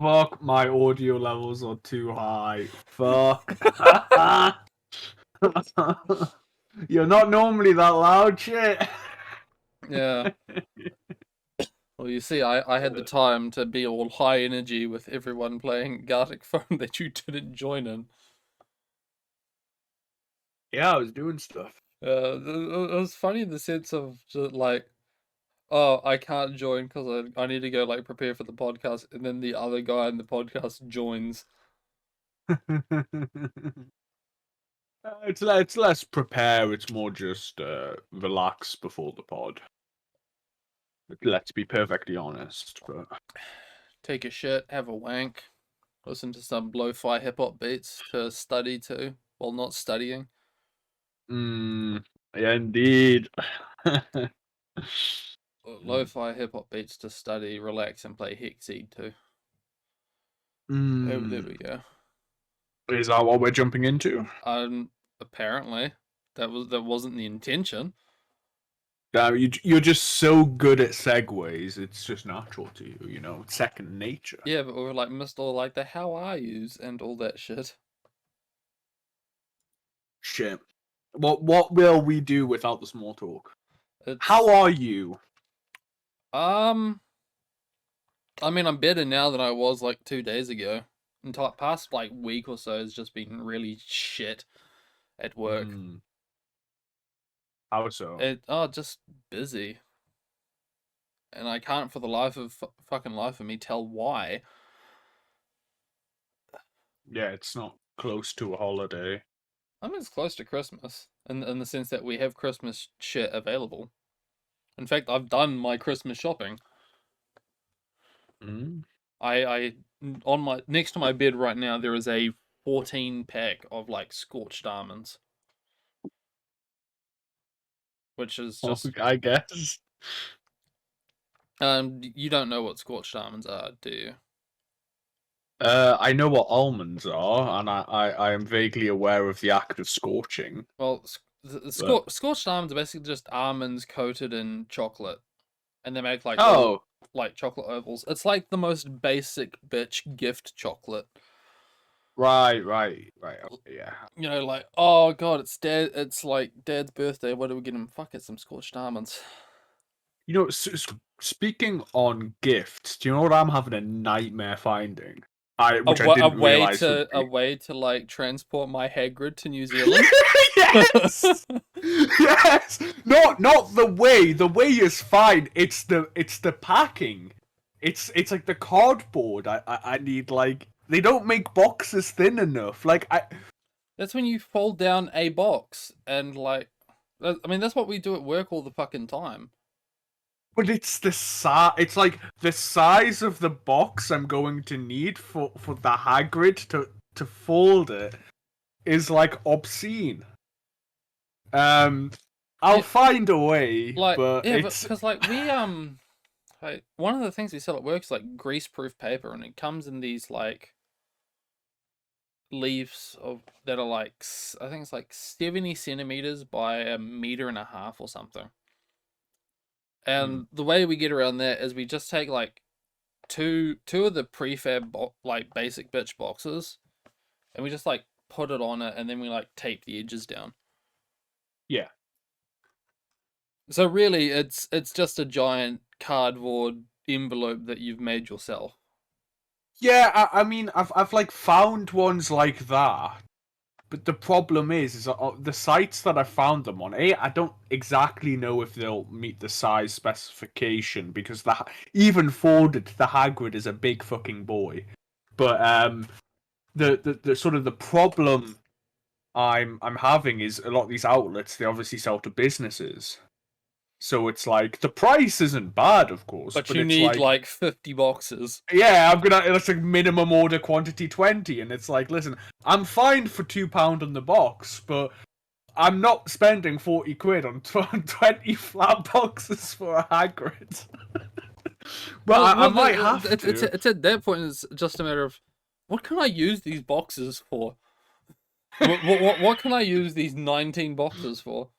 Fuck, my audio levels are too high. Fuck. You're not normally that loud, shit. Yeah. Well, you see, I had the time to be all high energy with everyone playing Gartic Phone that you didn't join in. Yeah, I was doing stuff. It was funny in the sense of just like, oh, I can't join because I need to go like prepare for the podcast, and then the other guy in the podcast joins. It's less prepare. It's more just relax before the pod. Let's be perfectly honest. But Take a shit, have a wank, listen to some lo-fi hip hop beats to study to while not studying. yeah, indeed. Lo-fi hip hop beats to study, relax, and play Hexseed too. There we go. Is that what we're jumping into? Apparently, that wasn't the intention. You're just so good at segues. It's just natural to you. You know, it's second nature. Yeah, but we were like missed all like the how are yous and all that shit. Shit. What will we do without the small talk? It's, How are you? I mean, I'm better now than I was like 2 days ago. The past like week or so has just been really shit at work. How so? Just busy, and I can't for the fucking life of me tell why. Yeah, it's not close to a holiday. I mean, it's close to Christmas, in the sense that we have Christmas shit available. In fact, I've done my Christmas shopping. I on my next to my bed right now there is a 14 pack of like scorched almonds, which is just I guess. you don't know what scorched almonds are, do you? I know what almonds are, and I am vaguely aware of the act of scorching. Well, scorched almonds are basically just almonds coated in chocolate, and they make like little like chocolate ovals. It's like the most basic bitch gift chocolate. Right. Okay, yeah. You know, like, oh god, it's like Dad's birthday. What do we get him? Fuck it, some scorched almonds. You know, speaking on gifts, do you know what I'm having a nightmare finding? Which I didn't realize would be. A way to like transport my Hagrid to New Zealand. Yes, yes. Not the way. The way is fine. It's the packing. It's like the cardboard. I need like they don't make boxes thin enough. Like I. That's when you fold down a box and like, I mean that's what we do at work all the fucking time. But it's the size. It's like the size of the box I'm going to need for the Hagrid to fold it is like obscene. I'll find a way, like, but yeah, it's because like we like, one of the things we sell at work is like grease-proof paper, and it comes in these like leaves of that are like I think it's like 70 centimeters by 1.5 meters or something. And the way we get around that is we just take like two of the prefab like basic bitch boxes, and we just like put it on it, and then we like tape the edges down. yeah. So really, it's just a giant cardboard envelope that you've made yourself. Yeah, I mean, I've like found ones like that, but the problem is the sites that I found them on. I don't exactly know if they'll meet the size specification because even folded, the Hagrid is a big fucking boy. But the sort of the problem I'm having is a lot of these outlets they obviously sell to businesses. So it's like the price isn't bad, of course, But but you it's need like 50 boxes. yeah, I'm gonna. It's like minimum order quantity 20, and it's like, listen, I'm fine for £2 on the box, but I'm not spending 40 quid on 20 flat boxes for a Hagrid. But I might have to. It's at that point. It's just a matter of what can I use these boxes for? What can I use these 19 boxes for?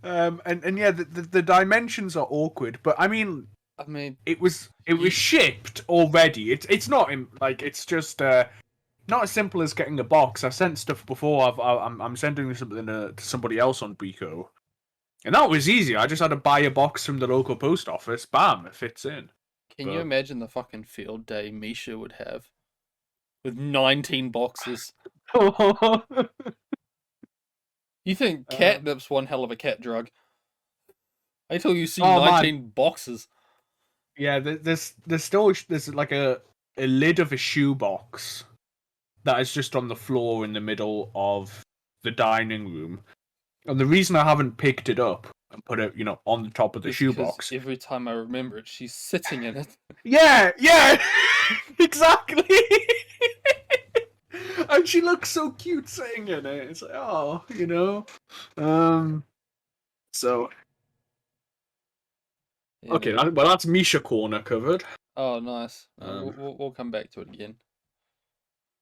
And yeah, the dimensions are awkward, but I mean, I mean, It was you, shipped already. It's not like it's just not as simple as getting a box. I've sent stuff before. I'm sending something to somebody else on Brico, and that was easy. I just had to buy a box from the local post office. Bam, it fits in. can you But imagine the fucking field day Misha would have with 19 boxes? You think catnip's one hell of a cat drug? Wait till you see oh man, 19 boxes. yeah. There's still there's like a lid of a shoebox that is just on the floor in the middle of the dining room. And the reason I haven't picked it up and put it, on the top of the Is because shoebox. every time I remember it, she's sitting in it. Yeah, exactly. And she looks so cute sitting in it. It's like, So Yeah, okay, that's Misha Corner covered. oh, nice. Um, We'll come back to it again.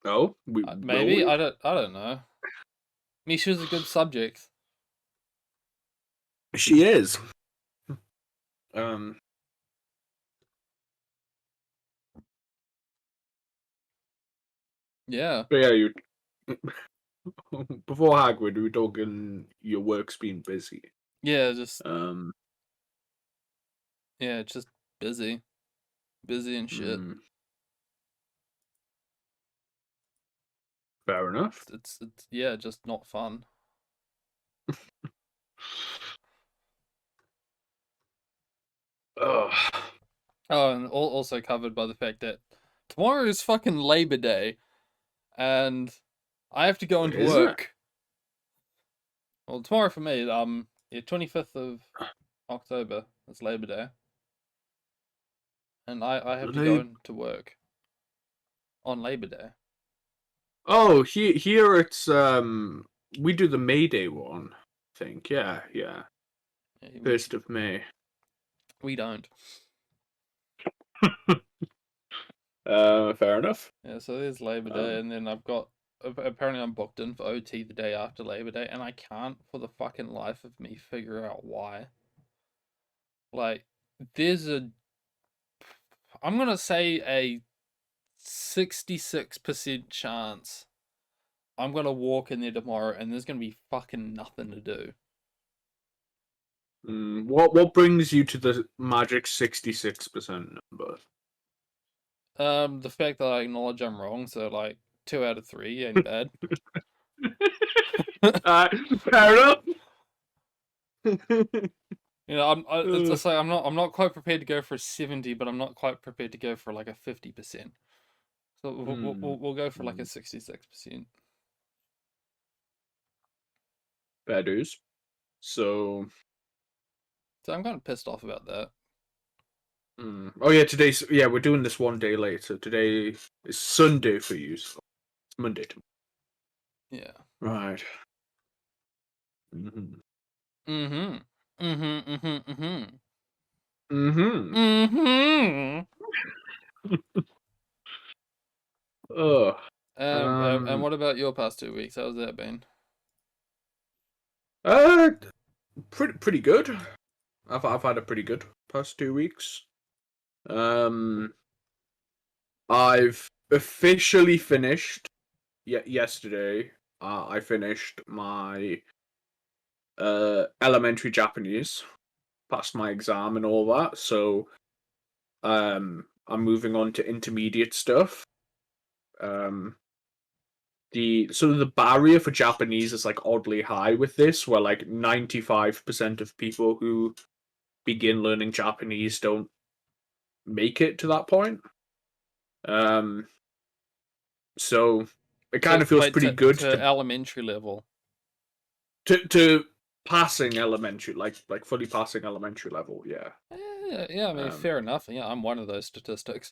oh, will Maybe we? I don't know. Misha's a good subject. She is. Um, Yeah, but yeah, you before Hagrid, we were talking your work's been busy. yeah, Um, just busy, and shit. mm, fair enough. It's yeah, just not fun. Ugh. Oh, and also covered by the fact that tomorrow is fucking Labor Day, and I have to go into Is it? work. Well, tomorrow for me, yeah, 25th of October is Labor Day, and I have to go into work on Labor Day. Oh, here it's we do the May Day one. I think yeah. Yeah, 1st of May. we don't. Fair enough. Yeah, so there's Labor Day, and then apparently I'm booked in for OT the day after Labor Day, and I can't for the fucking life of me figure out why. Like, there's I'm gonna say a 66% chance I'm gonna walk in there tomorrow and there's gonna be fucking nothing to do. What brings you to the magic 66% number? The fact that I acknowledge I'm wrong, so like 2 out of 3 ain't bad. Fair enough. You know, it's just like I'm not quite prepared to go for a 70, but I'm not quite prepared to go for like a 50%. So we'll go for like a 66%. Fair dues. So I'm kind of pissed off about that. oh yeah, we're doing this one day late. So today is Sunday for you. So it's Monday tomorrow. Yeah. Right. Mm-hmm. Mm-hmm. Mm-hmm. Mm-hmm. Mm-hmm. Mm-hmm. Mm-hmm. Ugh. And what about your past 2 weeks? How's that been? Uh, pretty good. I've had a pretty good past 2 weeks. I've officially finished. Yesterday, I finished my elementary Japanese, passed my exam and all that. So, I'm moving on to intermediate stuff. The barrier for Japanese is like oddly high with this, where like 95% of people who begin learning Japanese don't make it to that point. So it kind of feels pretty good to elementary level. To passing elementary, like fully passing elementary level, yeah. Yeah, I mean, fair enough. Yeah, I'm one of those statistics.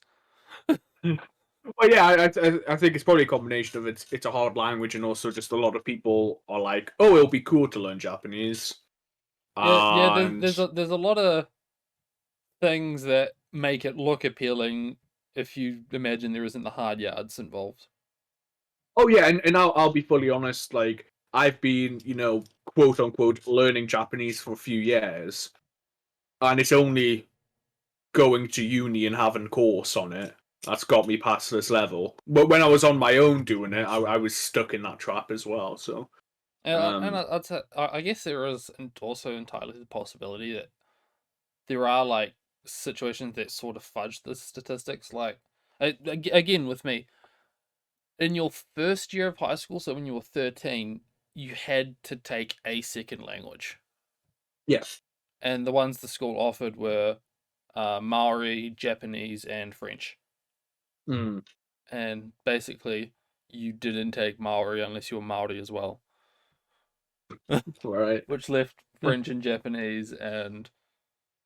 Well, yeah, I think it's probably a combination of it's a hard language, and also just a lot of people are like, oh, it'll be cool to learn Japanese. Yeah. And There's a lot of things that make it look appealing if you imagine there isn't the hard yards involved. oh yeah, and I'll be fully honest, like I've been, quote unquote learning Japanese for a few years, and it's only going to uni and having course on it. That's got me past this level. But when I was on my own doing it, I was stuck in that trap as well. So, And I guess there is also entirely the possibility that there are like situations that sort of fudge the statistics. Like again with me, in your first year of high school, so when you were 13, you had to take a second language, yes. and the ones the school offered were Maori, Japanese, and French. Mm, And basically, you didn't take Maori unless you were Maori as well, right. which left French and Japanese. And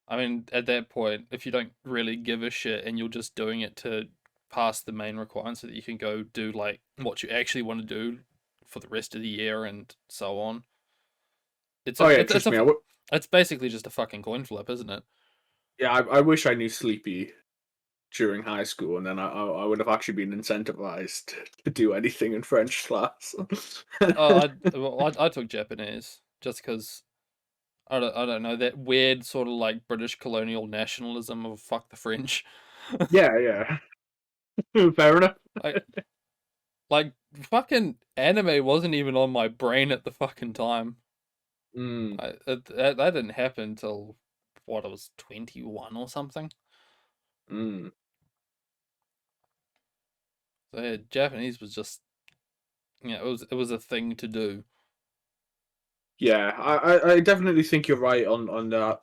I mean, at that point, if you don't really give a shit and you're just doing it to pass the main requirements so that you can go do like what you actually want to do for the rest of the year and so on, it's Oh a yeah, it's trust a me. it's basically just a fucking coin flip, isn't it? Yeah, I wish I knew Sleepy during high school, and then I would have actually been incentivized to do anything in French class. I took Japanese just because I don't know that weird sort of like British colonial nationalism of fuck the French. Yeah, yeah. Fair enough. I like fucking anime wasn't even on my brain at the fucking time. Mm, That didn't happen until what I was 21 or something. mm. So yeah, Japanese was just it was a thing to do. Yeah, I definitely think you're right on that.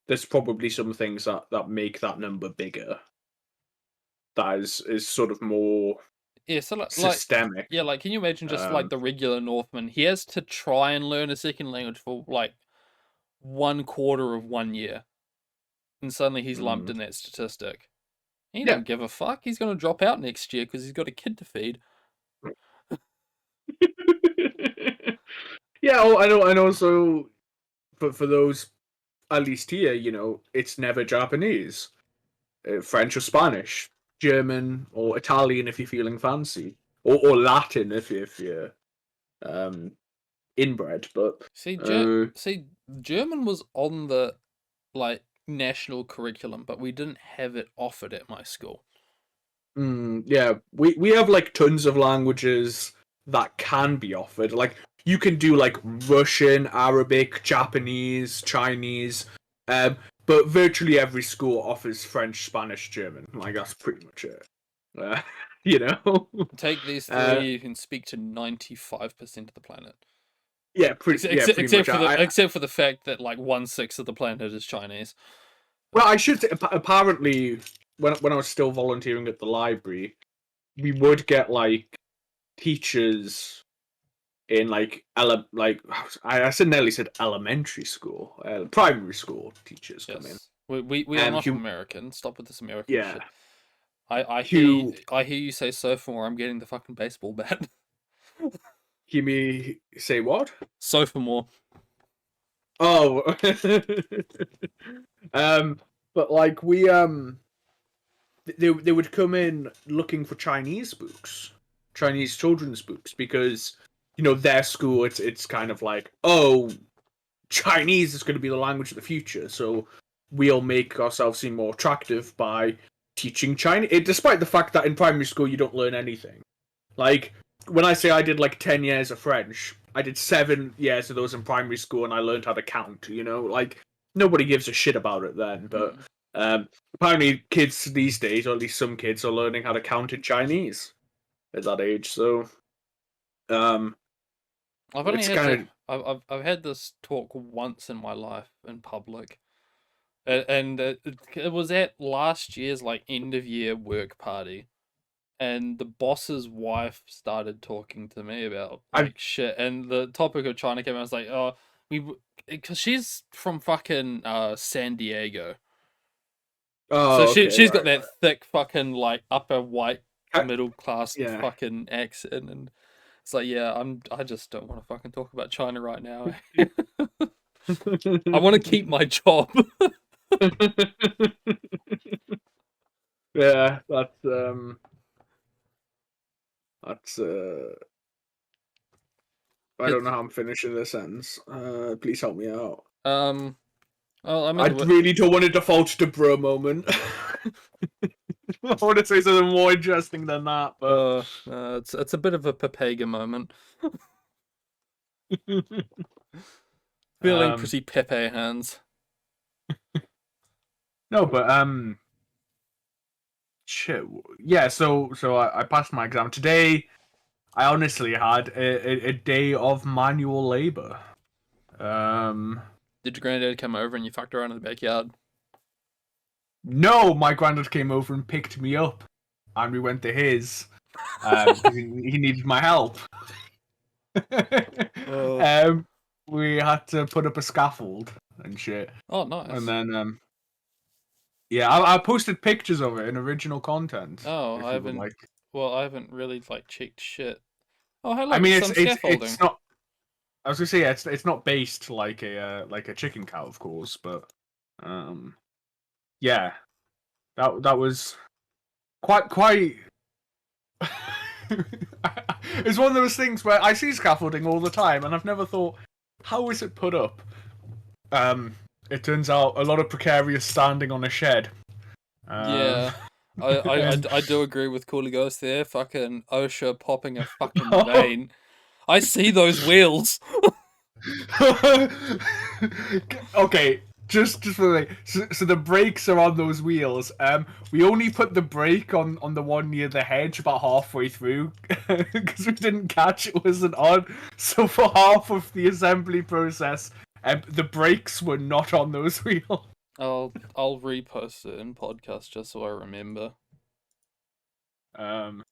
There's probably some things that make that number bigger. That is sort of more Yeah, so systemic. yeah, like can you imagine just like Um, the regular Northman? He has to try and learn a second language for like 1/4 of 1 year, and suddenly he's lumped mm. in that statistic. He Yeah. don't give a fuck. He's gonna drop out next year because he's got a kid to feed. Yeah, oh, I know, and also for those at least here, it's never Japanese, French or Spanish, German or Italian if you're feeling fancy, or Latin if you're um, inbred. But uh, See, German was on the like national curriculum, but we didn't have it offered at my school. yeah, we have like tons of languages that can be offered. Like you can do like Russian, Arabic, Japanese, Chinese. Um, but virtually every school offers French, Spanish, German. Like that's pretty much it. Uh, you know. Take these uh, three, you can speak to 95% of the planet. pretty much. Except for the fact that like 1/6 of the planet is Chinese. Well, I should say, apparently, when I was still volunteering at the library, we would get like teachers in I said nearly said elementary school, primary school teachers come in. Yes, we are not Who American. Stop with this American yeah shit. who I hear you say sophomore. I'm getting the fucking baseball bat. hear me say what? Sophomore. Oh, but like they would come in looking for Chinese books, Chinese children's books, because their school it's kind of like, oh, Chinese is going to be the language of the future, so we'll make ourselves seem more attractive by teaching Chinese, despite the fact that in primary school you don't learn anything. Like when I say I did like 10 years of French, I did 7 years of those in primary school, and I learned how to count. Like nobody gives a shit about it then, but. Apparently, kids these days, or at least some kids, are learning how to count in Chinese at that age. So, um, I've only it's had kind to. of I've had this talk once in my life in public, and it was at last year's like end of year work party, and the boss's wife started talking to me about I. like shit, and the topic of China came. I was like, oh, because she's from fucking San Diego. So Oh, okay, she's got right, that right. thick fucking like upper white I, middle class yeah. fucking accent, and it's like yeah, I just don't want to fucking talk about China right now. I want to keep my job. Yeah, that's. I don't It's know how I'm finishing this sentence. Please help me out. um Well, I I mean, really don't want to default to bro moment. I want to say something more interesting than that, but it's a bit of a Pepega moment. Feeling um, pretty Pepe hands. no, but shit. Yeah, so I passed my exam today. I honestly had a day of manual labor. Did your granddad come over and you fucked around in the backyard? No, my granddad came over and picked me up, and we went to his because he needed my help. Oh, um, we had to put up a scaffold and shit, oh, and nice. then yeah, I posted pictures of it in original content Oh, if I you would haven't. like. Well, I haven't really like checked shit. Oh, hey, I look, mean, some it's scaffolding. not. I was gonna say yeah, it's not based like a chicken cow, of course, but um, yeah, that was quite. It's one of those things where I see scaffolding all the time, and I've never thought, how is it put up? Um, it turns out a lot of precarious standing on a shed. Um, Yeah, and I do agree with Coolie Ghost there. Fucking OSHA popping a fucking vein. I see those wheels. okay, just for the so the brakes are on those wheels. We only put the brake on the one near the hedge about halfway through because we didn't catch it wasn't on. So for half of the assembly process, the brakes were not on those wheels. I'll repost it in podcast just so I remember. Um,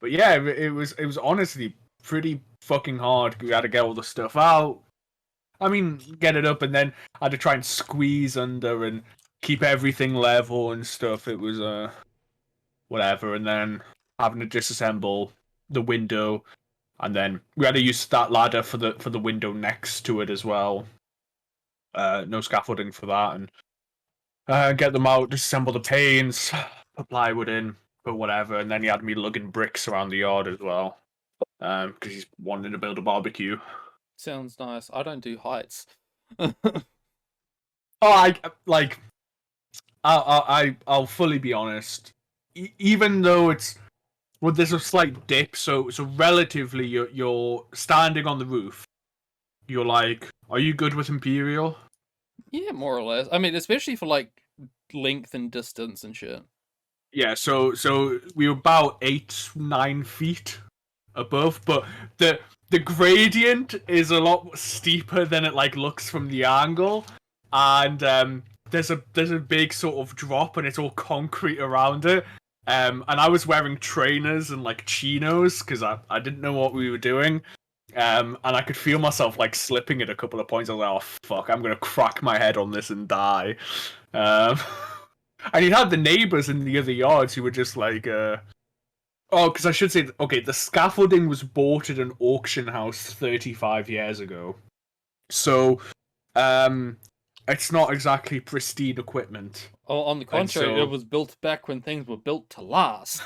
but yeah, it was honestly pretty fucking hard. We had to get all the stuff out. I mean, get it up, and then I had to try and squeeze under and keep everything level and stuff. It was whatever, and then having to disassemble the window, and then we had to use that ladder for the window next to it as well. No scaffolding for that, and get them out, disassemble the panes, put plywood in, but whatever, and then he had me lugging bricks around the yard as well, because he's wanting to build a barbecue. Sounds nice. I don't do heights. Oh, I like. I'll fully be honest. Even though it's well, there's a slight dip, so relatively you're standing on the roof. You're like, are you good with Imperial? Yeah, more or less. I mean, especially for like length and distance and shit. Yeah, so we were about 8-9 feet above, but the gradient is a lot steeper than it like looks from the angle, and there's a big sort of drop, and it's all concrete around it. And I was wearing trainers and like chinos because I didn't know what we were doing. And I could feel myself like slipping at a couple of points. I was like, "Oh fuck, I'm gonna crack my head on this and die." Um, and you had the neighbors in the other yards who were just like, oh, because I should say, okay, the scaffolding was bought at an auction house 35 years ago. So, um, it's not exactly pristine equipment. Oh, on the And contrary, it so, was built back when things were built to last.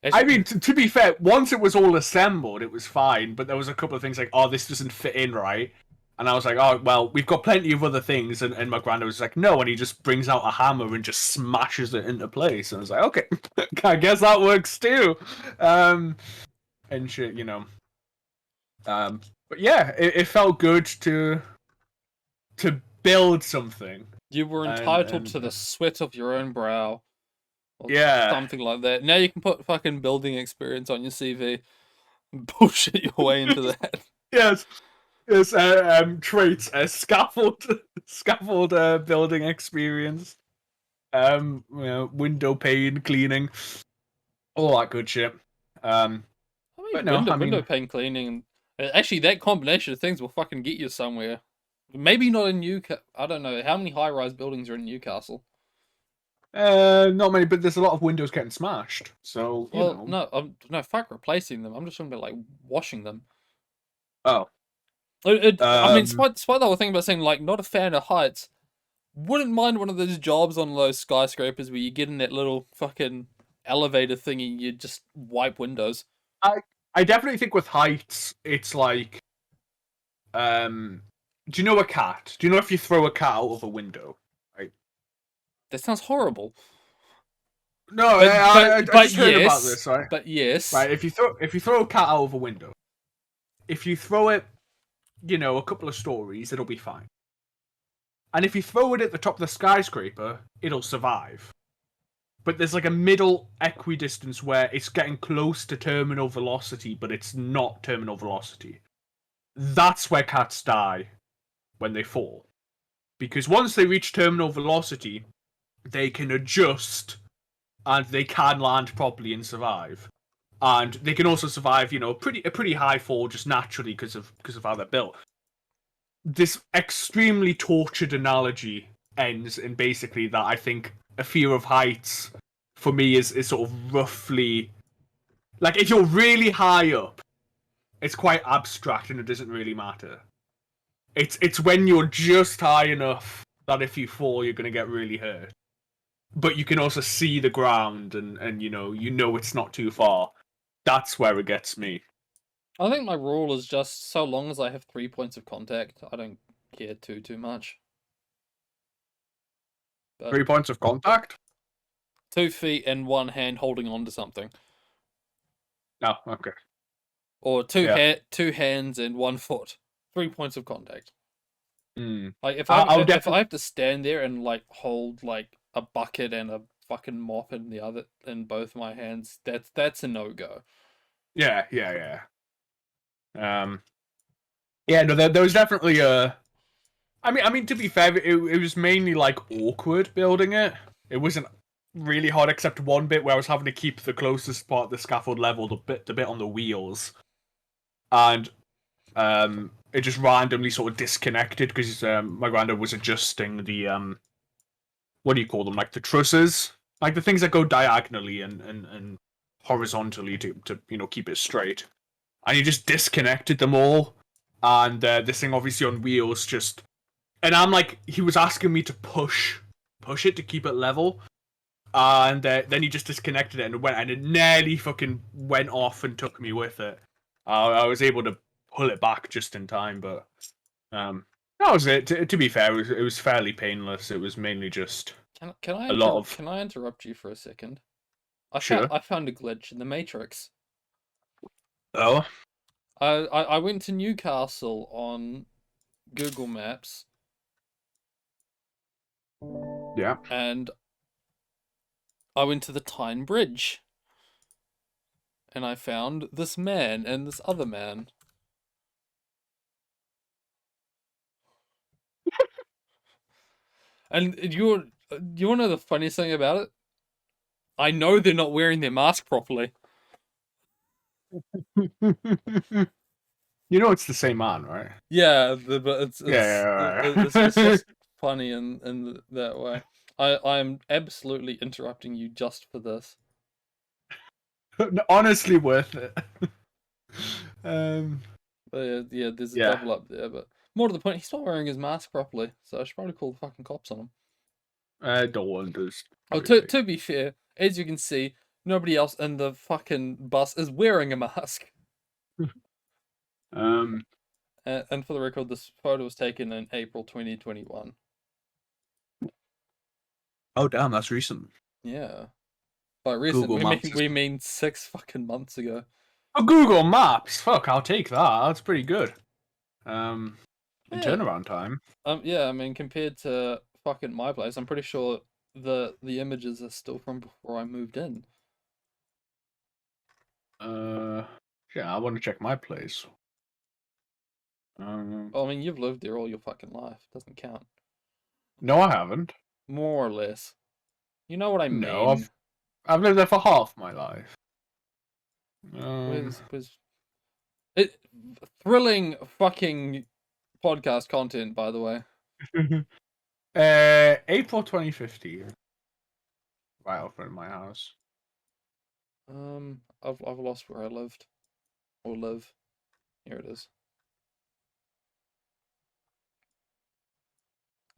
I Actually, mean, to be fair, once it was all assembled, it was fine, but there was a couple of things like, oh, this doesn't fit in right. And I was like, oh, well, we've got plenty of other things. And my granddad was like, no. And he just brings out a hammer and just smashes it into place. And I was like, okay, I guess that works too. And shit, you know. But yeah, it felt good to build something. you were entitled to the sweat of your own brow. Or Yeah. something like that. Now you can put fucking building experience on your CV and bullshit your way into that. Yes. Yes. Traits. Scaffold. Scaffold. Building experience. Window pane cleaning. All that good shit. I But mean, no, I window mean, pane cleaning, and actually, that combination of things will fucking get you somewhere. Maybe not in Newcastle. I don't know how many high-rise buildings are in Newcastle. not many, but there's a lot of windows getting smashed. So you Well, know. no, no, fuck replacing them. I'm just talking about like washing them. Oh. I mean, Um. despite the whole thing about saying like not a fan of heights, wouldn't mind one of those jobs on those skyscrapers where you get in that little fucking elevator thingy, and you just wipe windows. I definitely think with heights, it's like um Do you know a cat? Do you know if you throw a cat out of a window? Right. That sounds horrible. No, I But just heard about yes. this. Right. But yes. Right. If you throw a cat out of a window, if you throw it, a couple of stories, it'll be fine. And if you throw it at the top of the skyscraper, it'll survive. But there's like a middle equidistance where it's getting close to terminal velocity, but it's not terminal velocity. That's where cats die when they fall. Because once they reach terminal velocity, they can adjust and they can land properly and survive. And they can also survive, a pretty high fall just naturally because of how they're built. This extremely tortured analogy ends in basically that I think a fear of heights for me is sort of roughly like if you're really high up, it's quite abstract and it doesn't really matter. It's when you're just high enough that if you fall you're gonna get really hurt. But you can also see the ground and it's not too far. That's where it gets me. I think my rule is just so long as I have 3 points of contact, I don't care too much. But 3 points of contact? 2 feet and 1 hand holding on to something. No, okay. Or Yeah. 2 hands and 1 foot. 3 points of contact. Mm. Like if I'll I have to stand there and like hold like a bucket and a fucking mop in both my hands, that's a no-go. Yeah. Yeah, no, there was definitely a. I mean, to be fair, it was mainly like awkward building it. It wasn't really hard, except one bit where I was having to keep the closest part of the scaffold level, the bit on the wheels, and it just randomly sort of disconnected because my granddad was adjusting the what do you call them, like the trusses, like the things that go diagonally and horizontally to keep it straight, and he just disconnected them all, and this thing obviously on wheels just. And I'm like, he was asking me to push it to keep it level, and then he just disconnected it and went, and it nearly fucking went off and took me with it. I was able to pull it back just in time, but that was it. To be fair, it was fairly painless. It was mainly just a lot of Can I interrupt you for a second? sure. I found a glitch in the Matrix. Oh I went to Newcastle on Google Maps yeah. and I went to the Tyne Bridge and I found this man and this other man. And you want to know the funniest thing about it? I know they're not wearing their mask properly. It's the same man, right? Yeah, but it's Yeah. just funny in that way. I'm absolutely interrupting you just for this. Honestly, worth it. um. But yeah, there's a Yeah. double up there, but more to the point, he's not wearing his mask properly, so I should probably call the fucking cops on him. No one does. Oh, Really. to be fair, as you can see, nobody else in the fucking bus is wearing a mask. Um. And for the record, this photo was taken in April 2021. Oh damn, that's recent. Yeah. By recent, Google Maps. we mean 6 fucking months ago. Oh, Google Maps. Fuck, I'll take that. That's pretty good. In Yeah. turnaround time. Yeah, I mean, compared to fucking my place, I'm pretty sure the images are still from before I moved in. Yeah, I want to check my place. Well, I mean, you've lived there all your fucking life. Doesn't count. No, I haven't. More or less. You know what I No, mean. I've lived there for half my life. Where's it? Thrilling fucking podcast content, by the way. April 2015. Right over in my house. I've lost where I lived or live. Here it is.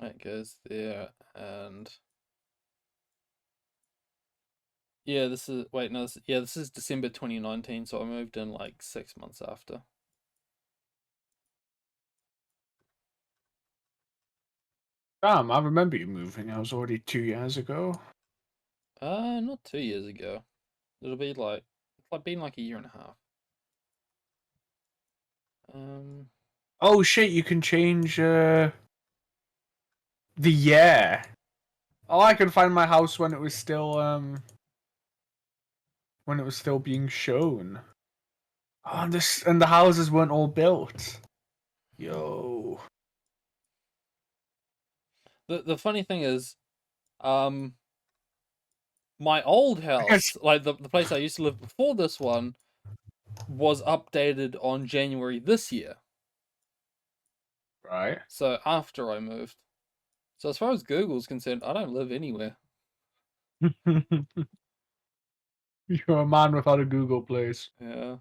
It goes there, and yeah, this is this is December 2019, so I moved in like 6 months after. Damn, I remember you moving. I was already 2 years ago. Not 2 years ago. It'll be like it's like been like a year and a half. Um, Oh shit, you can change the year. Oh, I can find my house when it was still being shown. Oh, and the houses weren't all built. Yo. the funny thing is, um, my old I guess house, like the place I used to live before this one, was updated on January this year. right. So after I moved. So as far as Google's concerned, I don't live anywhere. You're a man without a Google place. Yeah.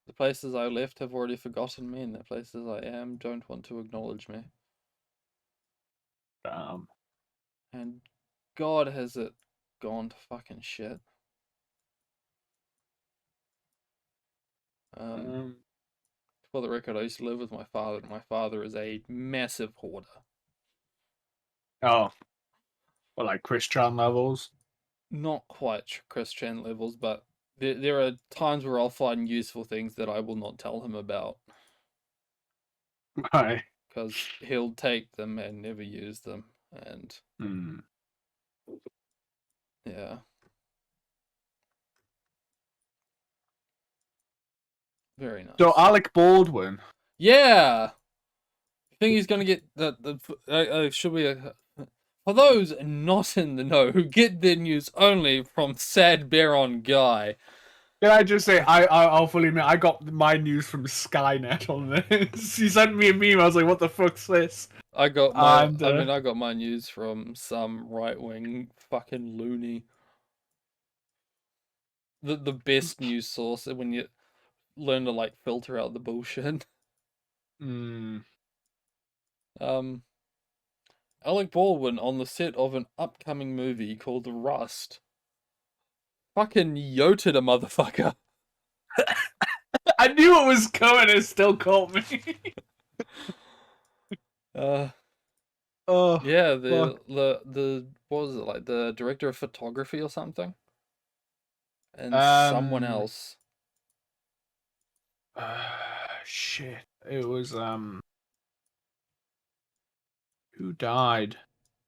The places I left have already forgotten me, and the places I am don't want to acknowledge me. Damn. And God has it gone to fucking shit. Um, For the record, I used to live with my father, and my father is a massive hoarder. oh, well, like Christian levels. Not quite Christian levels, but there are times where I'll find useful things that I will not tell him about. Right. Because he'll take them and never use them. And Hmm. yeah. Very nice. So Alec Baldwin. Yeah! I think he's gonna get should we for those not in the know who get their news only from Sad Baron Guy. Can I just say, I'll fully admit, I got my news from Skynet on this. He sent me a meme. I was like, "What the fuck's this?" I got And I got my news from some right wing fucking loony. The best news source when you learn to like filter out the bullshit. mm, Um, Alec Baldwin on the set of an upcoming movie called Rust. Fucking yoted a motherfucker. I knew it was coming. It still caught me. Oh, Yeah, fuck. the what was it, like the director of photography or something, and someone Um. else. Shit. It was who died?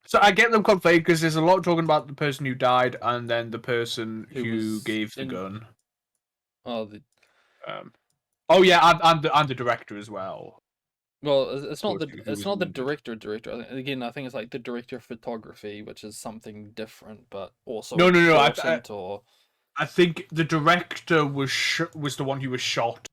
So I get them conflated because there's a lot talking about the person who died and then the person Who who was gave the in gun. oh the Um. Oh yeah, and the director as well. well Of course, who it's was not the wounded. director. Again, I think it's like the director of photography, which is something different, but also No, no, no. important. Or I think the director was the one who was shot.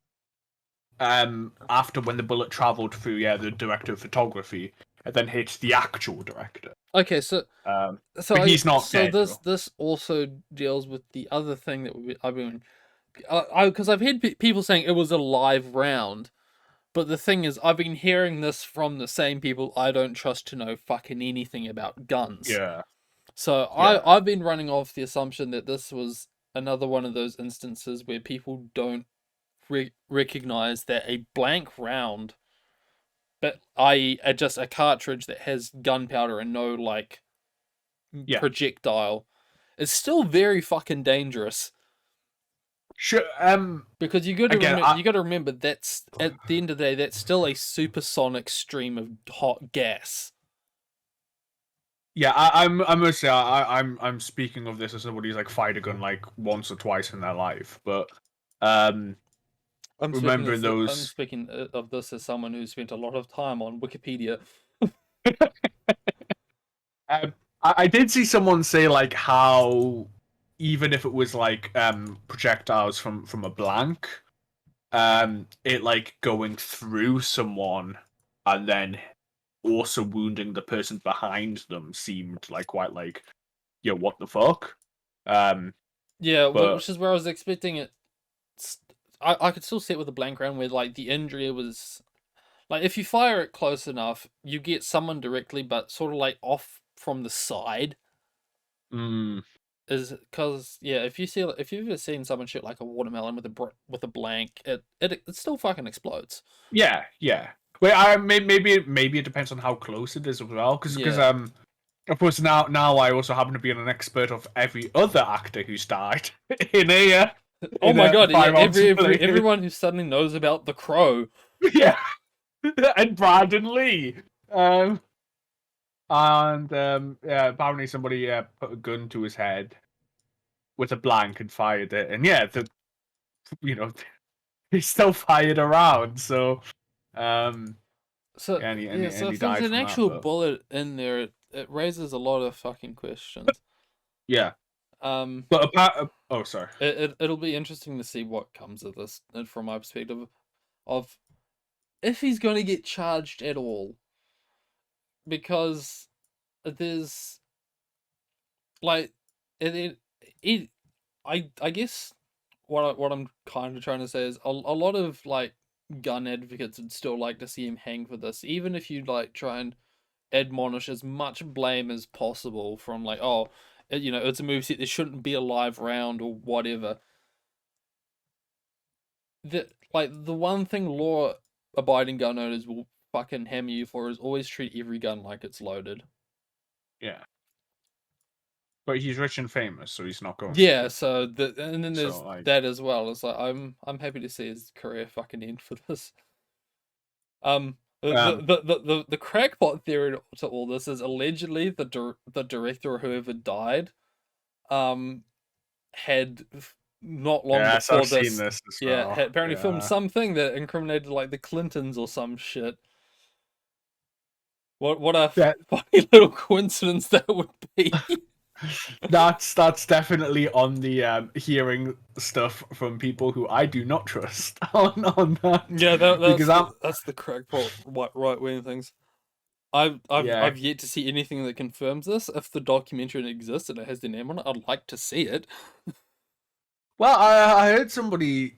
After when the bullet traveled through, yeah, the director of photography, and then hit the actual director. okay, so But he's not dead though. this also deals with the other thing that I've been because I've heard people saying it was a live round. But the thing is, I've been hearing this from the same people I don't trust to know fucking anything about guns. Yeah, So yeah. I've been running off the assumption that this was another one of those instances where people don't recognize that a blank round, but i.e. Just a cartridge that has gunpowder and no like Yeah. projectile, is still very fucking dangerous. Sure. Because you got to Again, remember, that's at the end of the day, that's still a supersonic stream of hot gas. yeah, I must say, I'm speaking of this as somebody who's like fired a gun like once or twice in their life, but um, remembering I'm those. speaking of this as someone who spent a lot of time on Wikipedia. I did see someone say like how even if it was like projectiles from a blank, it like going through someone and then also wounding the person behind them seemed like quite like, yo, what the fuck? Yeah, But which is where I was expecting it. I could still see it with a blank round where like the injury was like if you fire it close enough, you get someone directly, but sort of like off from the side. mm, Is because yeah, if you've ever seen someone shoot like a watermelon with a blank, it still fucking explodes. yeah, yeah. Wait, maybe it depends on how close it is as well, because Yeah. of course now I also happen to be an expert of every other actor who's died in a Oh my god, yeah, Firearms related. everyone who suddenly knows about The Crow. Yeah, and Brandon Lee. And yeah, apparently somebody put a gun to his head with a blank and fired it, and yeah, you know he still fired around. So So yeah, yeah, so and he if there's died an from that. actual But bullet in there, it raises a lot of fucking questions. yeah, Um, but apart, oh sorry, it'll be interesting to see what comes of this, and from my perspective, of if he's going to get charged at all, because there's like it I guess what I'm kind of trying to say is a lot of like gun advocates would still like to see him hang for this, even if you like try and admonish as much blame as possible from like, oh, you know, it's a movie set, there shouldn't be a live round or whatever. The one thing law abiding gun owners will fucking hammer you for is always treat every gun like it's loaded. yeah. But he's rich and famous, so he's not going Yeah, to. so and then there's So like, that as well. It's like I'm happy to see his career fucking end for this. Um, the crackpot theory to all this is allegedly the director or whoever died, um, had not long yes, I've before seen this, this as yeah, well. had apparently filmed Yeah. something that incriminated like the Clintons or some shit. What a Yeah, funny little coincidence that would be. that's definitely on the hearing stuff from people who I do not trust on that Yeah, because I'm that's the crackpot right wing things. yeah. I've yet to see anything that confirms this. If the documentary exists and it has their name on it, I'd like to see it. Well, I heard somebody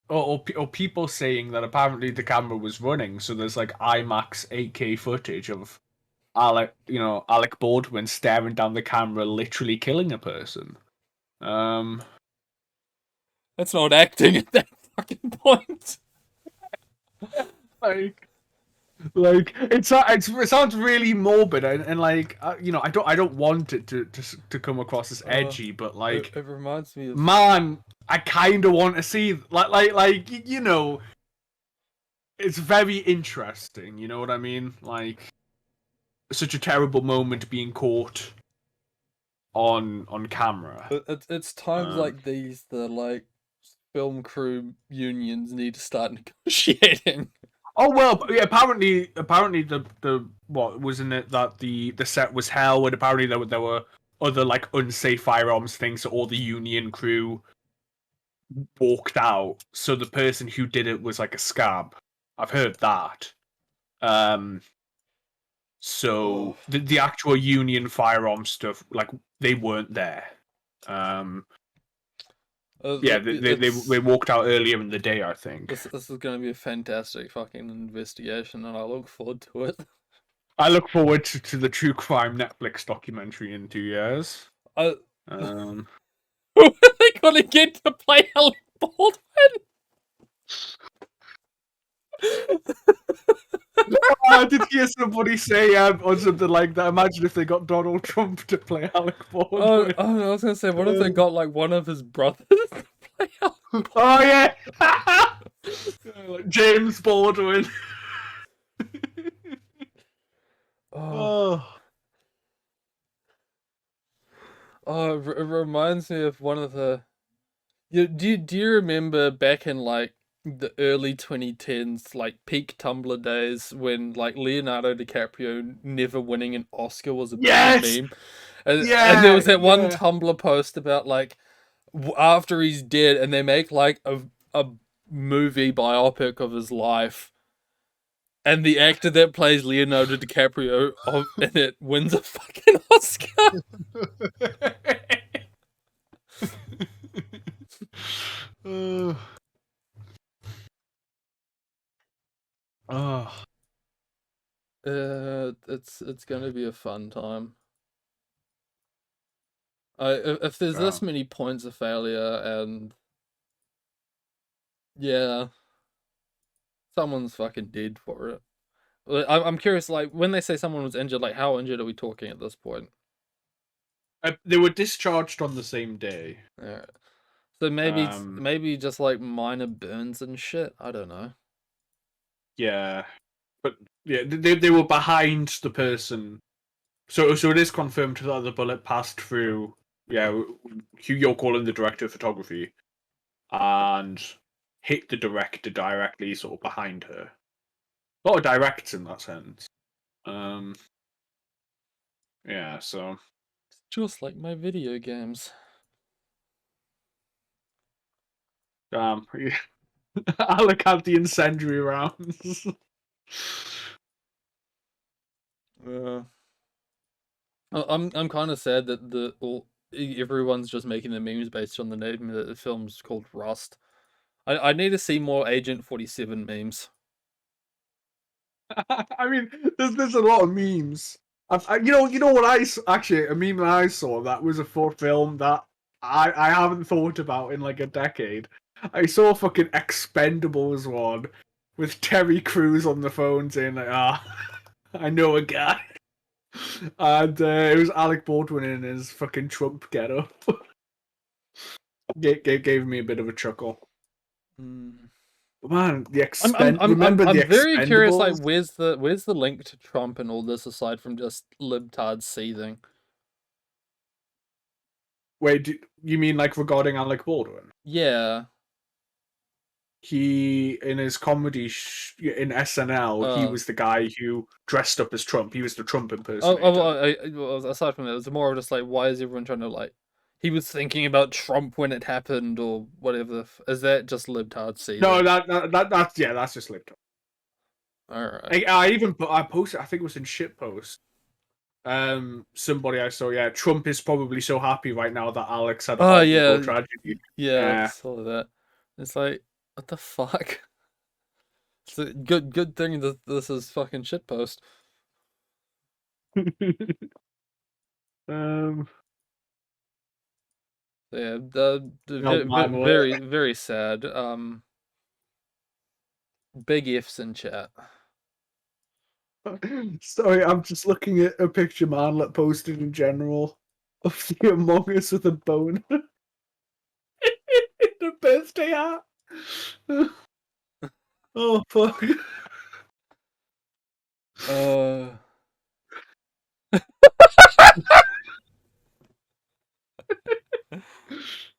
or people saying that apparently the camera was running, so there's like IMAX 8K footage of Alec Baldwin staring down the camera, literally killing a person. Um, That's not acting at that fucking point. like it sounds really morbid and like I don't want it to come across as edgy, but like It reminds me of man, I kind of want to see it's very interesting. You know what I mean? Like such a terrible moment being caught on camera. it's times Um, like these that like film crew unions need to start negotiating. oh well, yeah. Apparently the what wasn't it that the set was hell, and apparently there were other like unsafe firearms things, so all the union crew walked out. So the person who did it was like a scab. I've heard that. Um, Oh, so the actual union firearm stuff, like they weren't there. Um, yeah, they walked out earlier in the day, I think. this is going to be a fantastic fucking investigation, and I look forward to it. I look forward to the true crime Netflix documentary in 2 years. I, Um, who are they going to get to play Alec Baldwin? I did hear somebody say or something like that. Imagine if they got Donald Trump to play Alec Baldwin. I was going to say, what if they got like one of his brothers to play Alec? Oh yeah, like James Baldwin. Oh, Oh, it reminds me of one of the. Do you remember back in like the early 2010s, like peak Tumblr days, when like Leonardo DiCaprio never winning an Oscar was a big yes, meme, and there yeah, was that one yeah. Tumblr post about like after he's dead, and they make like a movie biopic of his life, and the actor that plays Leonardo DiCaprio in it wins a fucking Oscar. Oh, oh, It's gonna be a fun time. If there's this wow. many points of failure, and yeah, someone's fucking dead for it. I'm curious, like, when they say someone was injured, like, how injured are we talking at this point? They were discharged on the same day. Yeah. So Um, maybe just like minor burns and shit. I don't know. yeah, but yeah, they were behind the person. So it is confirmed that the bullet passed through. Yeah, who you're calling the director of photography, and hit the director directly, sort of behind her. A lot of directs in that sense. Um, yeah, so Just like my video games. yeah. Alec had the incendiary rounds. Yeah. I'm kind of sad that everyone's just making the memes based on the name that the film's called Rust. I need to see more Agent 47 memes. I mean, there's a lot of memes. You know what actually a meme that I saw that was a full film that I haven't thought about in like a decade. I saw fucking Expendables one with Terry Crews on the phone saying like, I know a guy, and it was Alec Baldwin in his fucking Trump getup. Gave me a bit of a chuckle. Mm. Man, remember the I'm very curious. Like, Expendables? where's the link to Trump and all this aside from just libtards seething? Wait, you mean like regarding Alec Baldwin? Yeah. He in his comedy in SNL, he Uh. was the guy who dressed up as Trump. He was the Trump Well, impersonator. well, aside from that, it's more of just like, why is everyone trying to like? He was thinking about Trump when it happened, or whatever. Is that just libtard No, seething? that's yeah, that's just Lipton. All right. I posted. I think it was in shitpost. Somebody I saw. Yeah, Trump is probably so happy right now that Alex had a Oh horrible yeah, tragedy. yeah. I Yeah. saw that. It's like, what the fuck? It's a good thing that this is fucking shitpost. um. Yeah. Oh man, Very sad. Big ifs in chat. sorry, I'm just looking at a picture Manlet posted in general of the Among Us with a bone in a birthday hat. Oh fuck. Uh.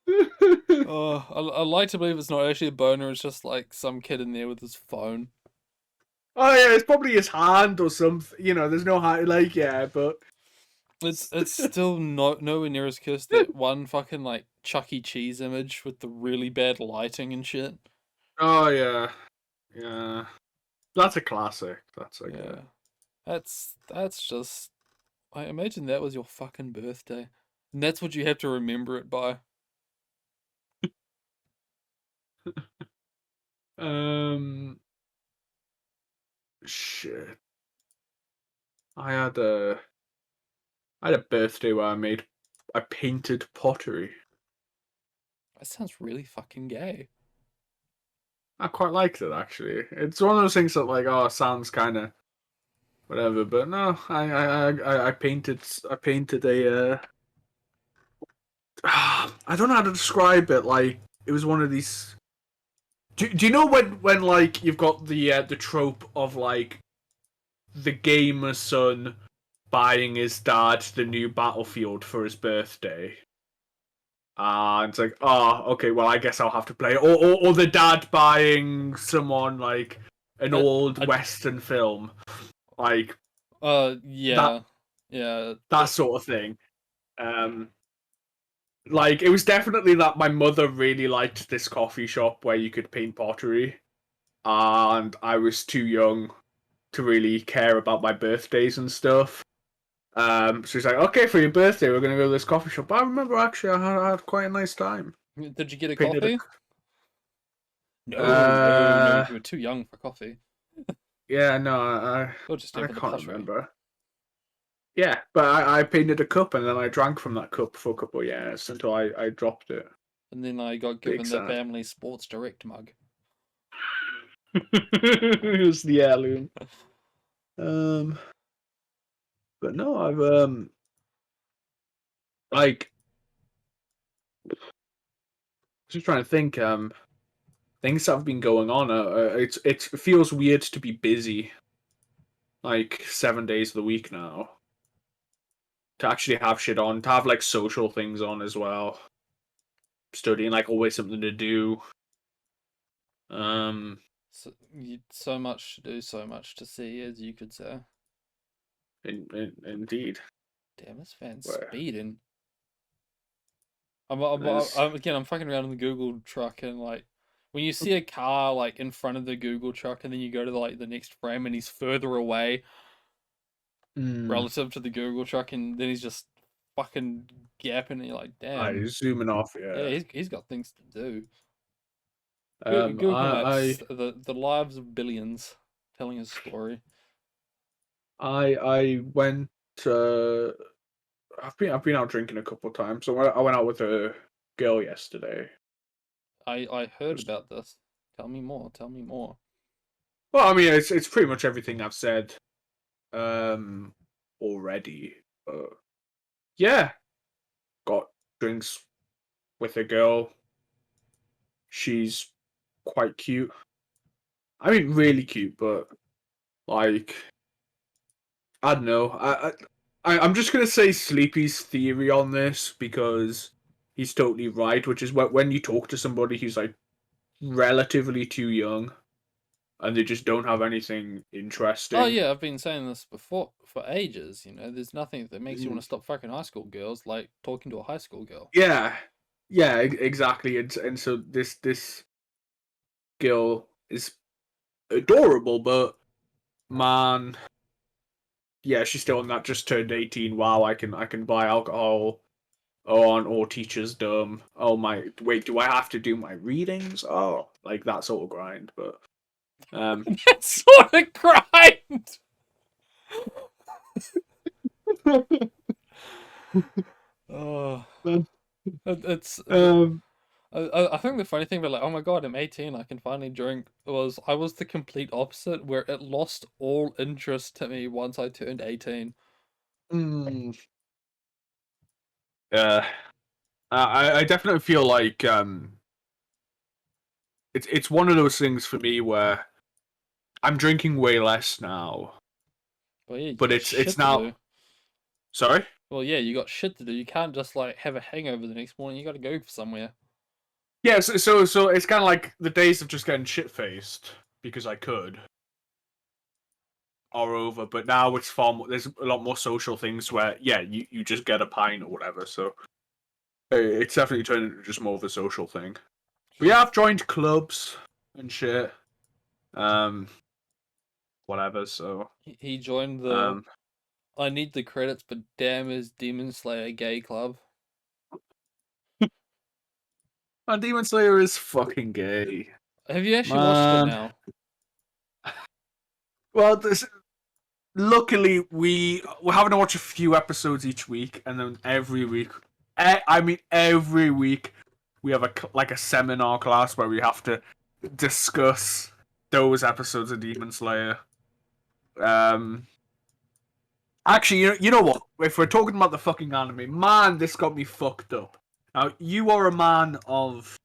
Oh, I like to believe it's not actually a boner. It's just like some kid in there with his phone. Oh yeah, it's probably his hand or something. You know, there's no hand, like yeah, but It's still nowhere near as cursed that one fucking like Chuck E. Cheese image with the really bad lighting and shit. oh yeah, yeah. That's a classic. That's like Yeah, that's just. I imagine that was your fucking birthday, and that's what you have to remember it by. um shit. I had a I had a birthday where I painted pottery. That sounds really fucking gay. I quite liked it actually. It's one of those things that like sounds kind of whatever, but no, I painted a I don't know how to describe it. Like it was one of these. Do you know when like you've got the trope of like the gamer son buying his dad the new Battlefield for his birthday? And it's like, oh, okay, well, I guess I'll have to play it. Or the dad buying someone like an I, old I, Western film, like that yeah, yeah. that sort of thing. Um, like it was definitely that my mother really liked this coffee shop where you could paint pottery, and I was too young to really care about my birthdays and stuff. So she's like, okay, for your birthday, we're gonna go to this coffee shop. But I remember actually I had quite a nice time. Did you get a Painted coffee? No. uh You were too young for coffee. yeah, no, Or just I there for the can't pottery. remember. Yeah, but I painted a cup and then I drank from that cup for a couple of years until I dropped it. And then I got Big given the sad. family Sports Direct mug. It was the heirloom. Um, but no, I've like just trying to think. Things that have been going on. It feels weird to be busy like 7 days of the week now. To actually have shit on, to have like social things on as well. Studying, like, always something to do. Um, So much to do, so much to see, as you could say. indeed. Damn, this fan's Where speeding. there's I'm fucking around in the Google truck and like when you see a car like in front of the Google truck and then you go to like the next frame and he's further away mm, relative to the Google truck and then he's just fucking gapping and you're like, damn, zooming off, yeah, yeah. he's got things to do. Um, Google I Maps, the lives of billions, telling his story. I went. Uh, I've been out drinking a couple of times. So I went out with a girl yesterday. I heard about this. Tell me more. Tell me more. Well, I mean, it's pretty much everything I've said um already. But yeah, got drinks with a girl. She's quite cute. I mean, really cute, but like, I don't know. I'm just gonna say Sleepy's theory on this because he's totally right. Which is when you talk to somebody who's like relatively too young and they just don't have anything Oh interesting. yeah, I've been saying this before for ages. You know, there's nothing that makes you want Mm, to stop fucking high school girls like talking to a high school girl. yeah, yeah, exactly. And so this girl is adorable, but man, yeah, she's still on that just turned 18. Wow, I can buy alcohol. Oh, aren't all teachers dumb? Oh my, wait, do I have to do my readings? Oh, like that sort of grind. But um, That sort of grind. Oh, it's. um, I think the funny thing about like, oh my god, I'm 18, I can finally drink, was I was the complete opposite, where it lost all interest to me once I turned 18. mm, uh, I definitely feel like it's one of those things for me where I'm drinking way less now, Well, yeah, you but got it's shit to now. do. Sorry. Well, yeah, you got shit to do. You can't just like have a hangover the next morning. You got to go somewhere. Yeah, so it's kind of like the days of just getting shit faced because I could are over, but now it's far more. There's a lot more social things where yeah, you just get a pint or whatever. So it's definitely turned into just more of a social thing. But He yeah, I've joined clubs and shit. Um, whatever. So he joined the um, I need the credits, but damn is Demon Slayer gay club. and Demon Slayer is fucking gay, Have you actually watched it man. now? Well, luckily we're having to watch a few episodes each week, and then every week, I mean every week, we have like a seminar class where we have to discuss those episodes of Demon Slayer. Um, Actually, you know what? If we're talking about the fucking anime, man, this got me fucked up. Now, you are a man of,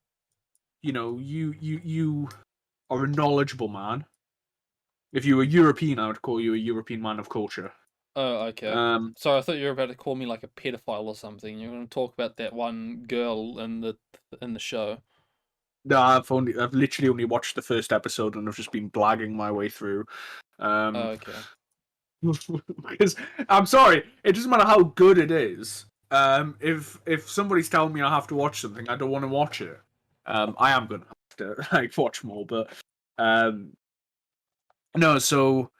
you are a knowledgeable man. If you were European, I would call you a European man of culture. Oh, okay. Um, Sorry, I thought you were about to call me like a pedophile or something. You're going to talk about that one girl in the show. no, I've literally only watched the first episode and I've just been blagging my way through. Oh, Um, okay. because I'm sorry, it doesn't matter how good it is. If somebody's telling me I have to watch something, I don't want to watch it. I am gonna have to like watch more, but um, no. So,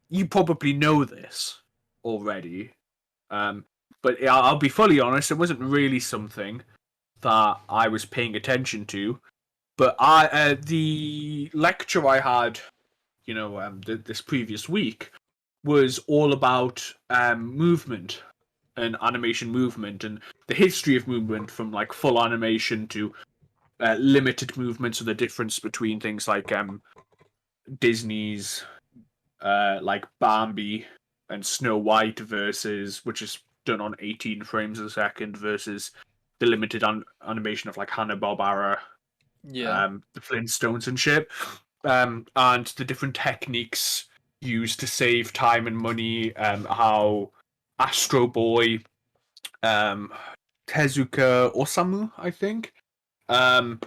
you probably know this already. Um, but I'll be fully honest, it wasn't really something that I was paying attention to. But the lecture I had, this previous week was all about movement and animation movement and the history of movement from like full animation to limited movement. So the difference between things like Disney's like Bambi and Snow White versus, which is done on 18 frames a second, versus the limited animation of like Hanna-Barbera, Yeah. the Flintstones and shit, and the different techniques used to save time and money, how Astro Boy, um, Tezuka Osamu, I think, um,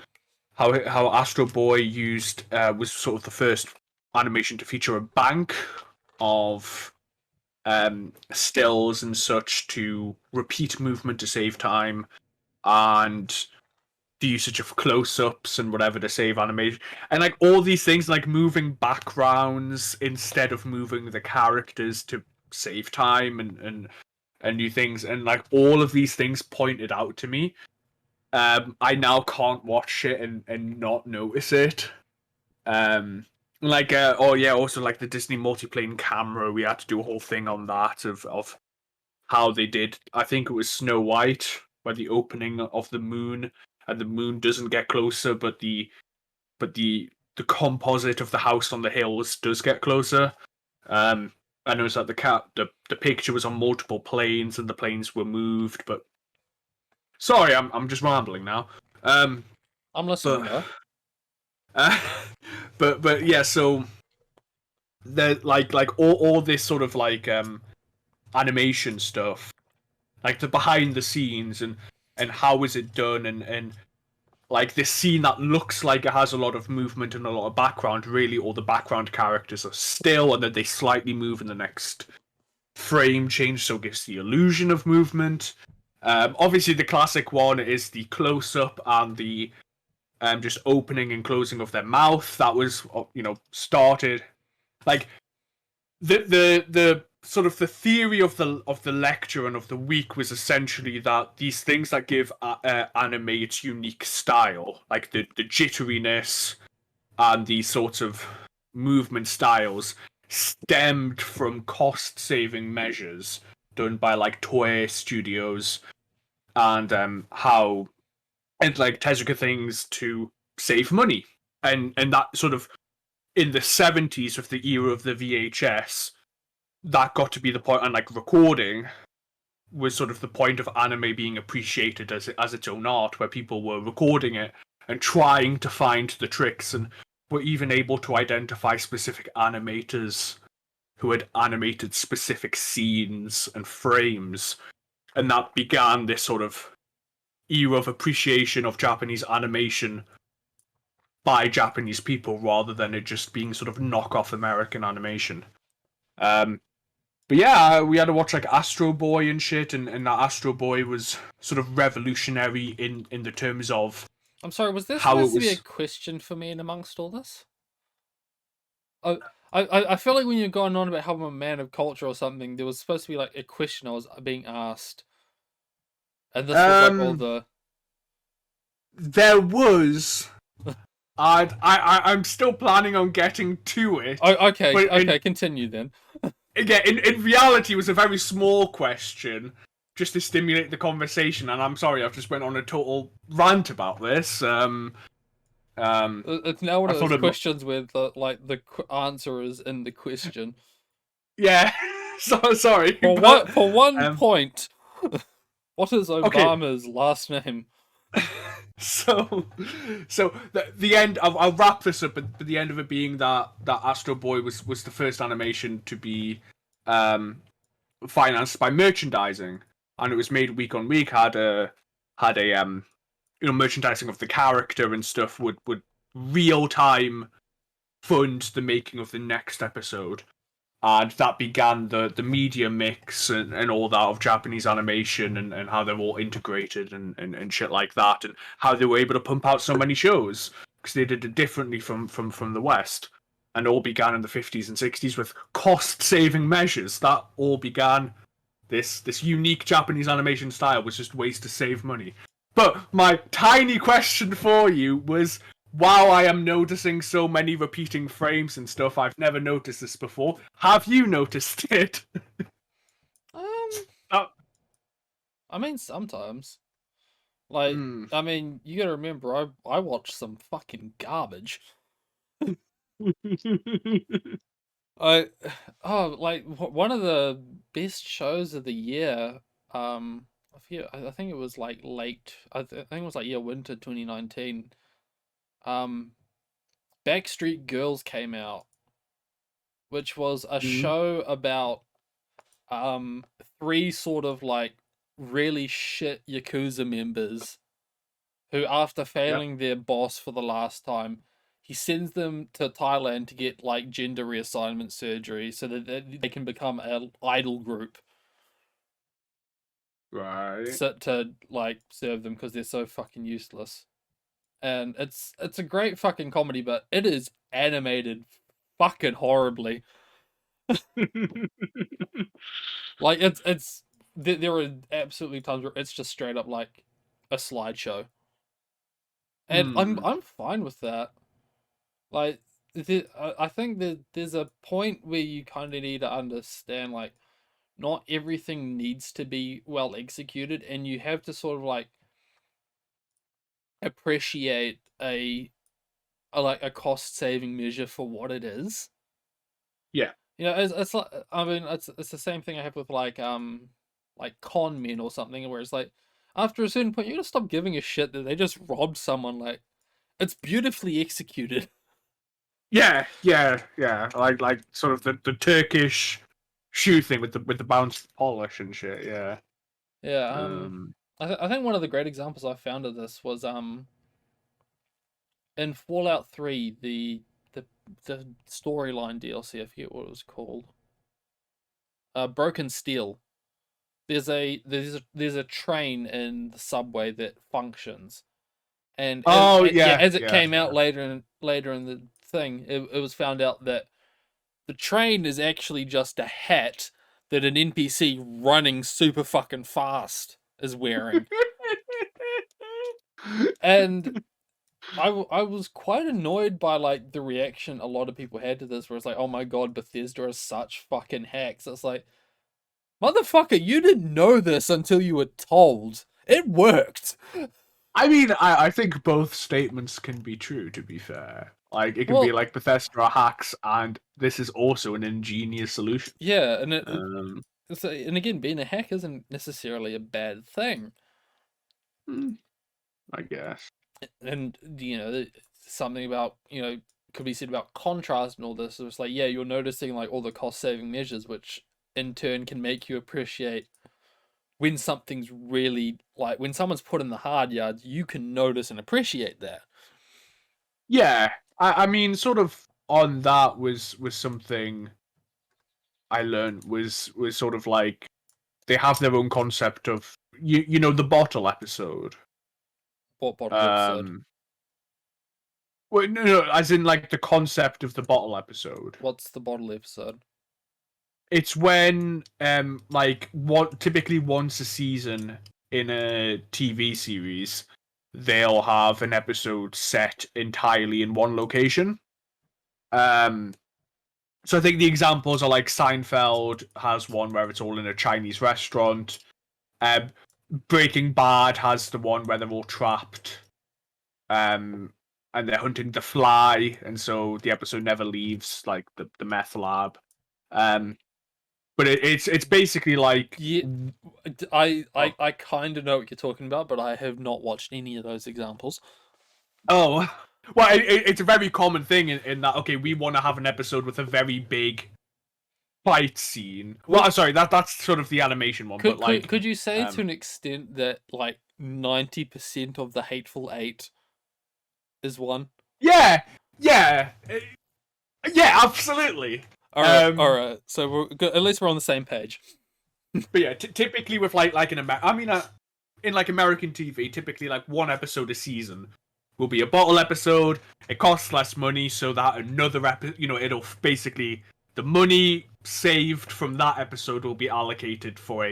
how Astro Boy used was sort of the first animation to feature a bank of stills and such to repeat movement to save time, and the usage of close-ups and whatever to save animation, and like all these things, like moving backgrounds instead of moving the characters to save time, and new things, and like all of these things pointed out to me. I now can't watch it and not notice it. Like oh yeah, also like the Disney multiplane camera, we had to do a whole thing on that of how they did. I think it was Snow White, where the opening of the moon, and the moon doesn't get closer, but the composite of the house on the hills does get closer. I noticed that the picture was on multiple planes and the planes were moved, but sorry, I'm just rambling now. I'm listening, But though. uh, but yeah, so the like all this sort of like animation stuff, like the behind the scenes, and how is it done, and like this scene that looks like it has a lot of movement and a lot of background, really all the background characters are still, and then they slightly move in the next frame change, so it gives the illusion of movement. Obviously the classic one is the close-up and the just opening and closing of their mouth. That was started like the sort of the theory of the lecture and of the week was essentially that these things that give anime its unique style, like the jitteriness and these sorts of movement styles, stemmed from cost saving measures done by like Toei Studios, and how and like Tezuka things to save money, and that sort of in the 70s with the era of the VHS, that got to be the point, and like recording was sort of the point of anime being appreciated as its own art, where people were recording it and trying to find the tricks, and were even able to identify specific animators who had animated specific scenes and frames, and that began this sort of era of appreciation of Japanese animation by Japanese people, rather than it just being sort of knockoff American animation. Um, But yeah, we had to watch like Astro Boy and shit, and that Astro Boy was sort of revolutionary in the terms of I'm sorry, was there how it supposed to be a was. question for me in amongst all this? I, I feel like when you're going on about how I'm a man of culture or something, there was supposed to be like a question I was being asked, and this was like all Um, the. there was. I'm still planning on getting to it, Oh, okay, but okay, continue then. in reality, it was a very small question, just to stimulate the conversation. And I'm sorry, I've just went on a total rant about this. It's now one I of those thought questions where the answer is in the question. yeah. So sorry, For but what? For one um, point, what is okay. Obama's last name? So, the end. I'll wrap this up, but the end of it being that Astro Boy was the first animation to be um, financed by merchandising, and it was made week on week. Had a merchandising of the character and stuff would real time fund the making of the next episode, and that began the media mix and all that of Japanese animation, and how they're all integrated and shit like that, and how they were able to pump out so many shows because they did it differently from the West, and all began in the 50s and 60s with cost saving measures. That all began this unique Japanese animation style was just ways to save money. But my tiny question for you was, wow, I am noticing so many repeating frames and stuff. I've never noticed this before. Have you noticed it? Um, Oh, I mean sometimes. Like, mm. I mean, you gotta remember, I watch some fucking garbage. I like one of the best shows of the year. I feel I think it was like late. I think it was like winter 2019. Um, Backstreet Girls came out, which was a Mm. show about um three sort of like really shit Yakuza members who, after Yeah. failing their boss for the last time, he sends them to Thailand to get like gender reassignment surgery so that they can become an idol group Right. to like serve them because they're so fucking useless. And it's a great fucking comedy, but it is animated fucking horribly. Like there are absolutely times where it's just straight up like a slideshow, and Hmm. I'm fine with that. Like, I think that there's a point where you kind of need to understand, like, not everything needs to be well executed, and you have to sort of like appreciate a like a cost saving measure for what it is. Yeah. You know, it's like, I mean, it's the same thing I have with like con men or something, where it's like after a certain point you gotta stop giving a shit that they just robbed someone. Like, it's beautifully executed. Yeah, yeah, yeah. Like sort of the Turkish shoe thing with the bounce polish and shit. Yeah. Yeah, Um. I think one of the great examples I found of this was in Fallout 3, the the storyline DLC, I forget what it was called. Broken Steel. There's a train in the subway that functions, and Oh yeah, yeah, as it yeah, came out later in the thing, it was found out that the train is actually just a hat that an NPC running super fucking fast is wearing. And I was quite annoyed by like the reaction a lot of people had to this, where it's like, oh my god, Bethesda are such fucking hacks. It's like, motherfucker, you didn't know this until you were told. It worked. I mean, I think both statements can be true. To be fair, like it can be Well, like Bethesda hacks, and this is also an ingenious solution. yeah, and Um. and again, being a hack isn't necessarily a bad thing. Hmm, I guess. And you know, something about, could be said about contrast and all this. So it's like, yeah, you're noticing like all the cost saving measures, which in turn can make you appreciate when something's really like when someone's put in the hard yards. You can notice and appreciate that. Yeah, I mean, sort of on that was something I learned was sort of like they have their own concept of you know the bottle episode. What bottle episode? Um, well, no, as in like the concept of the bottle episode. What's the bottle episode? It's when like what typically once a season in a TV series, they'll have an episode set entirely in one location. Um, so I think the examples are like Seinfeld has one where it's all in a Chinese restaurant. Um, Breaking Bad has the one where they're all trapped, um, and they're hunting the fly, and so the episode never leaves like the meth lab. Um, but it's basically like Yeah, I oh, I, I kind of know what you're talking about, but I have not watched any of those examples. oh well, it's a very common thing in that okay, we want to have an episode with a very big fight scene. Well, Would I'm sorry, that's sort of the animation one, but like could you say to um an extent that like 90% of the Hateful Eight is one? yeah, yeah, yeah, absolutely. All Um, right. So we're good. At least we're on the same page. but yeah, typically with like an I mean, in like American TV, typically like one episode a season will be a bottle episode. It costs less money, so that another episode, it'll basically the money saved from that episode will be allocated for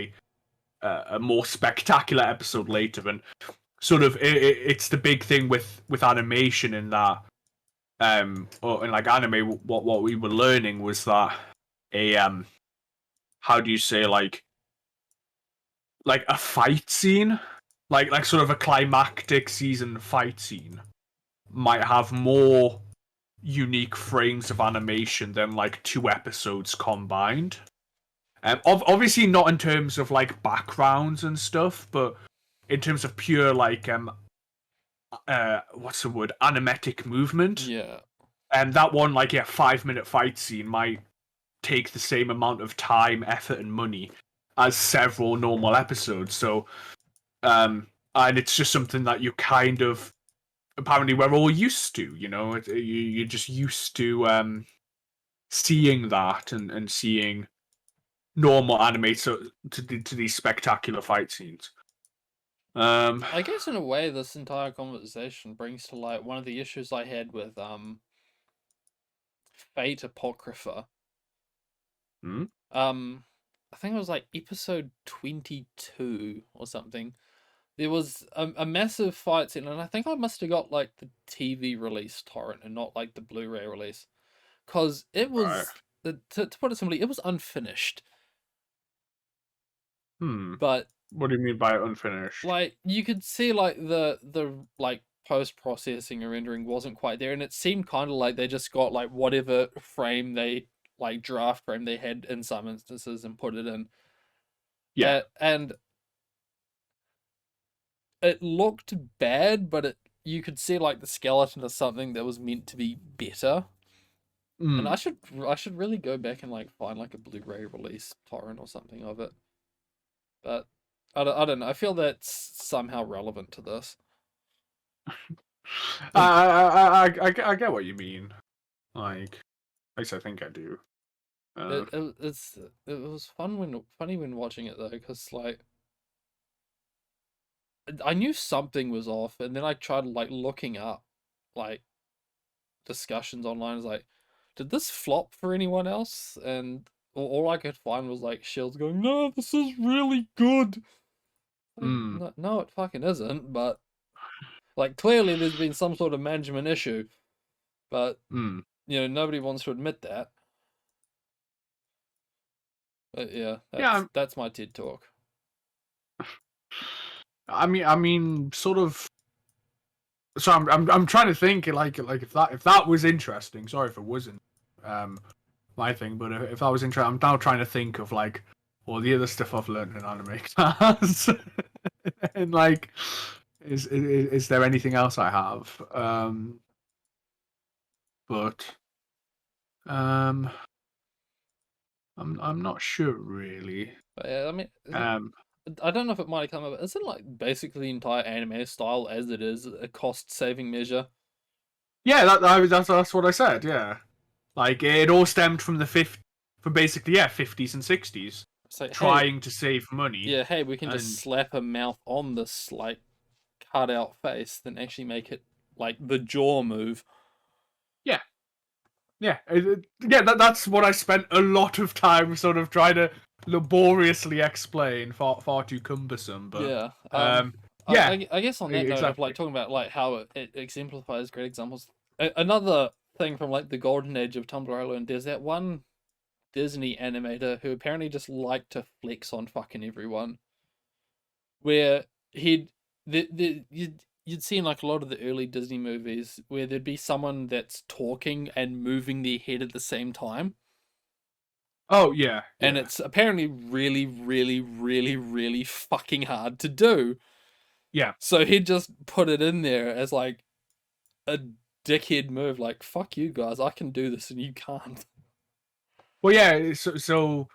a more spectacular episode later, and sort of it's the big thing with animation in that or in like anime. What we were learning was that a how do you say like a fight scene, like sort of a climactic season fight scene, might have more unique frames of animation than like 2 episodes combined. Obviously not in terms of like backgrounds and stuff, but in terms of pure like what's the word, animatic movement. Yeah. And that one, like, yeah, 5 minute fight scene might take the same amount of time, effort, and money as several normal episodes. So, and it's just something that you kind of apparently we're all used to. You're just used to seeing that and seeing normal anime to these spectacular fight scenes. I guess in a way, this entire conversation brings to light one of the issues I had with Fate Apocrypha. Hmm? I think it was like episode 22 or something. There was a massive fight scene, and I think I must have got like the TV release torrent and not like the Blu-ray release, because it Right. was to put it simply, it was unfinished. Hmm. But What do you mean by unfinished? like you could see like the like post processing and rendering wasn't quite there, and it seemed kind of like they just got like whatever frame they like draft frame they had in some instances and put it in. Yeah. And it looked bad, but you could see like the skeleton of something that was meant to be better. And Hmm. I should really go back and like find like a Blu-ray release torrent or something of it. But I don't know. I feel that's somehow relevant to this. I get what you mean. Like, at least I think I do. Uh, It was funny when watching it though, because like I knew something was off, and then I tried like looking up like discussions online. I was like, did this flop for anyone else? And all I could find was like Shields going, no, this is really good. Like, mm, no, it fucking isn't. But like clearly there's been some sort of management issue, but mm. nobody wants to admit that. But yeah, Yeah, that's my TED talk. sort of. So I'm trying to think like if that was interesting. Sorry if it wasn't my thing, but if that was interesting, I'm now trying to think of like all the other stuff I've learned in anime class, and like, is there anything else I have? But um, I'm not sure really. But yeah, I mean, Um, I don't know if it might have come up. Isn't like basically the entire anime style as it is a cost saving measure? yeah, that's what I said. Yeah, like it all stemmed from from basically 50s and 60s, It's like, hey, trying to save money, yeah, hey, we can just and slap a mouth on this like cut out face, then actually make it like the jaw move. yeah, yeah. That's what I spent a lot of time sort of trying to laboriously explain. Far too cumbersome, but Yeah. yeah, I guess on that note of like exactly. talking about like how it exemplifies great examples. Another thing from like the golden age of Tumblr I learned, there's that one Disney animator who apparently just liked to flex on fucking everyone. Where you'd see in like a lot of the early Disney movies where there'd be someone that's talking and moving their head at the same time. Oh yeah, And yeah, it's apparently really, really, really, really fucking hard to do. yeah. So he just put it in there as like a dickhead move, like fuck you guys, I can do this and you can't. Well, yeah. So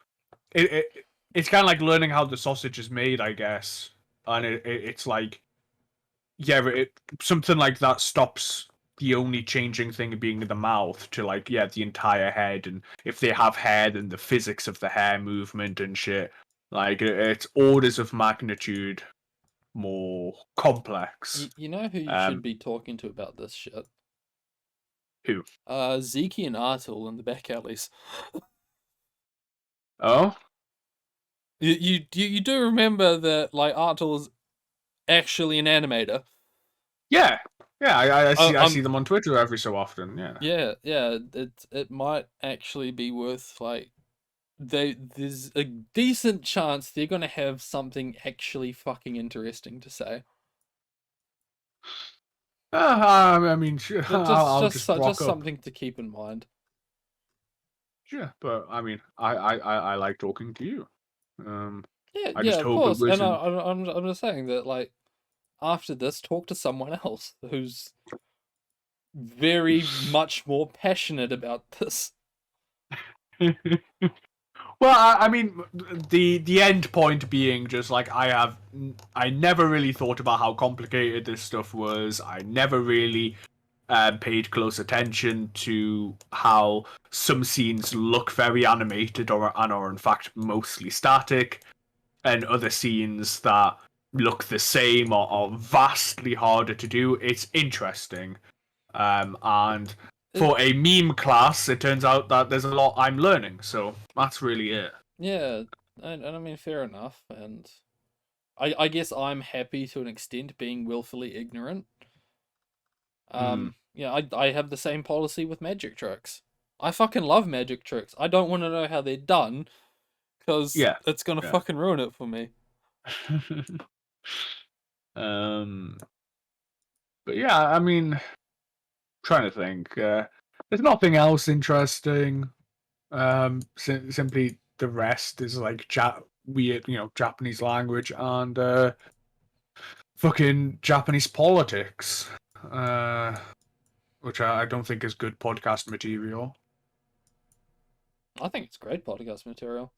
it's kind of like learning how the sausage is made, I guess, and it's like yeah, something like that stops the only changing thing being the mouth to like the entire head, and if they have hair, then the physics of the hair movement and shit. Like it's orders of magnitude more complex. You know who you should Um, be talking to about this shit? who? Zeke and Artul in the back alleys. Oh, You do remember that like Artul is actually an animator. yeah, yeah. I see Um, them on Twitter every so often. Yeah. yeah. It might actually be worth like there's a decent chance they're gonna have something actually fucking interesting to say. I mean, sure, I'll just rock Just up. something to keep in mind. Sure, but I mean, I like talking to you. Yeah, I yeah, just of hope it course. And wasn't. I'm just saying that, like, after this, talk to someone else who's very much more passionate about this. Well, I mean, the end point being just like I never really thought about how complicated this stuff was. I never really paid close attention to how some scenes look very animated and are in fact mostly static, and other scenes that look the same or are vastly harder to do. It's interesting. And It, for a meme class, it turns out that there's a lot I'm learning, so that's really it. yeah, and I mean, fair enough. And I guess I'm happy to an extent being willfully ignorant. Mm, Yeah, I have the same policy with magic tricks. I fucking love magic tricks. I don't want to know how they're done because yeah, it's gonna yeah. fucking ruin it for me. um, but yeah, I mean, trying to think. There's nothing else interesting. Simply the rest is like weird, Japanese language and fucking Japanese politics. Uh, which I don't think is good podcast material. I think it's great podcast material.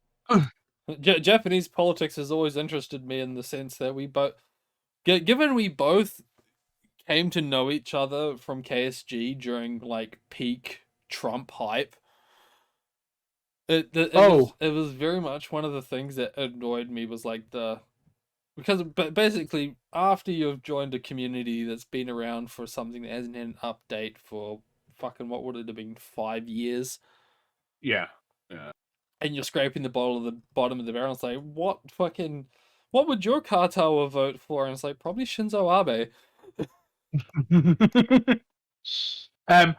Japanese politics has always interested me in the sense that we both, given we both came to know each other from KSG during like peak Trump hype. Oh, It was very much one of the things that annoyed me was like because basically after you've joined a community that's been around for something that hasn't had an update for fucking what would it have been 5 years, yeah, yeah. and you're scraping the bottom of the barrel, it's like what would your Katawa vote for? And it's like probably Shinzo Abe.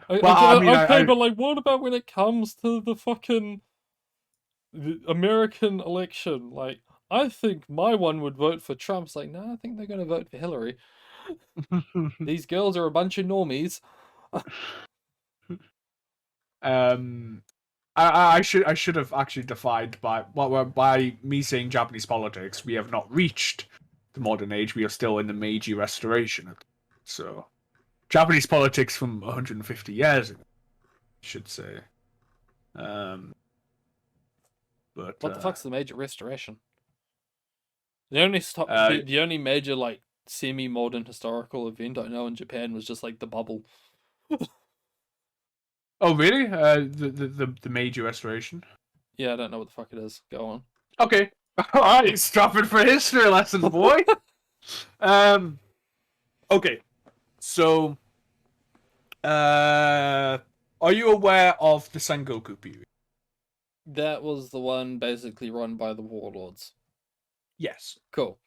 Well, I mean, Okay, but like, what about when it comes to the fucking the American election? Like, I think my one would vote for Trump. It's like, no, I think they're gonna vote for Hillary. These girls are a bunch of normies. um, I should have actually defined by me saying Japanese politics. We have not reached the modern age. We are still in the Meiji Restoration. So, Japanese politics from 150 years ago, I should say. Um, but What the fuck's the major restoration? The only uh, the only major like semi-modern historical event I know in Japan was just like the bubble. oh really? The Meiji Restoration. Yeah, I don't know what the fuck it is. Go on. Okay, all right, stop it for history lesson, boy. um, okay, so are you aware of the Sengoku period? That was the one basically run by the warlords. Yes. Cool.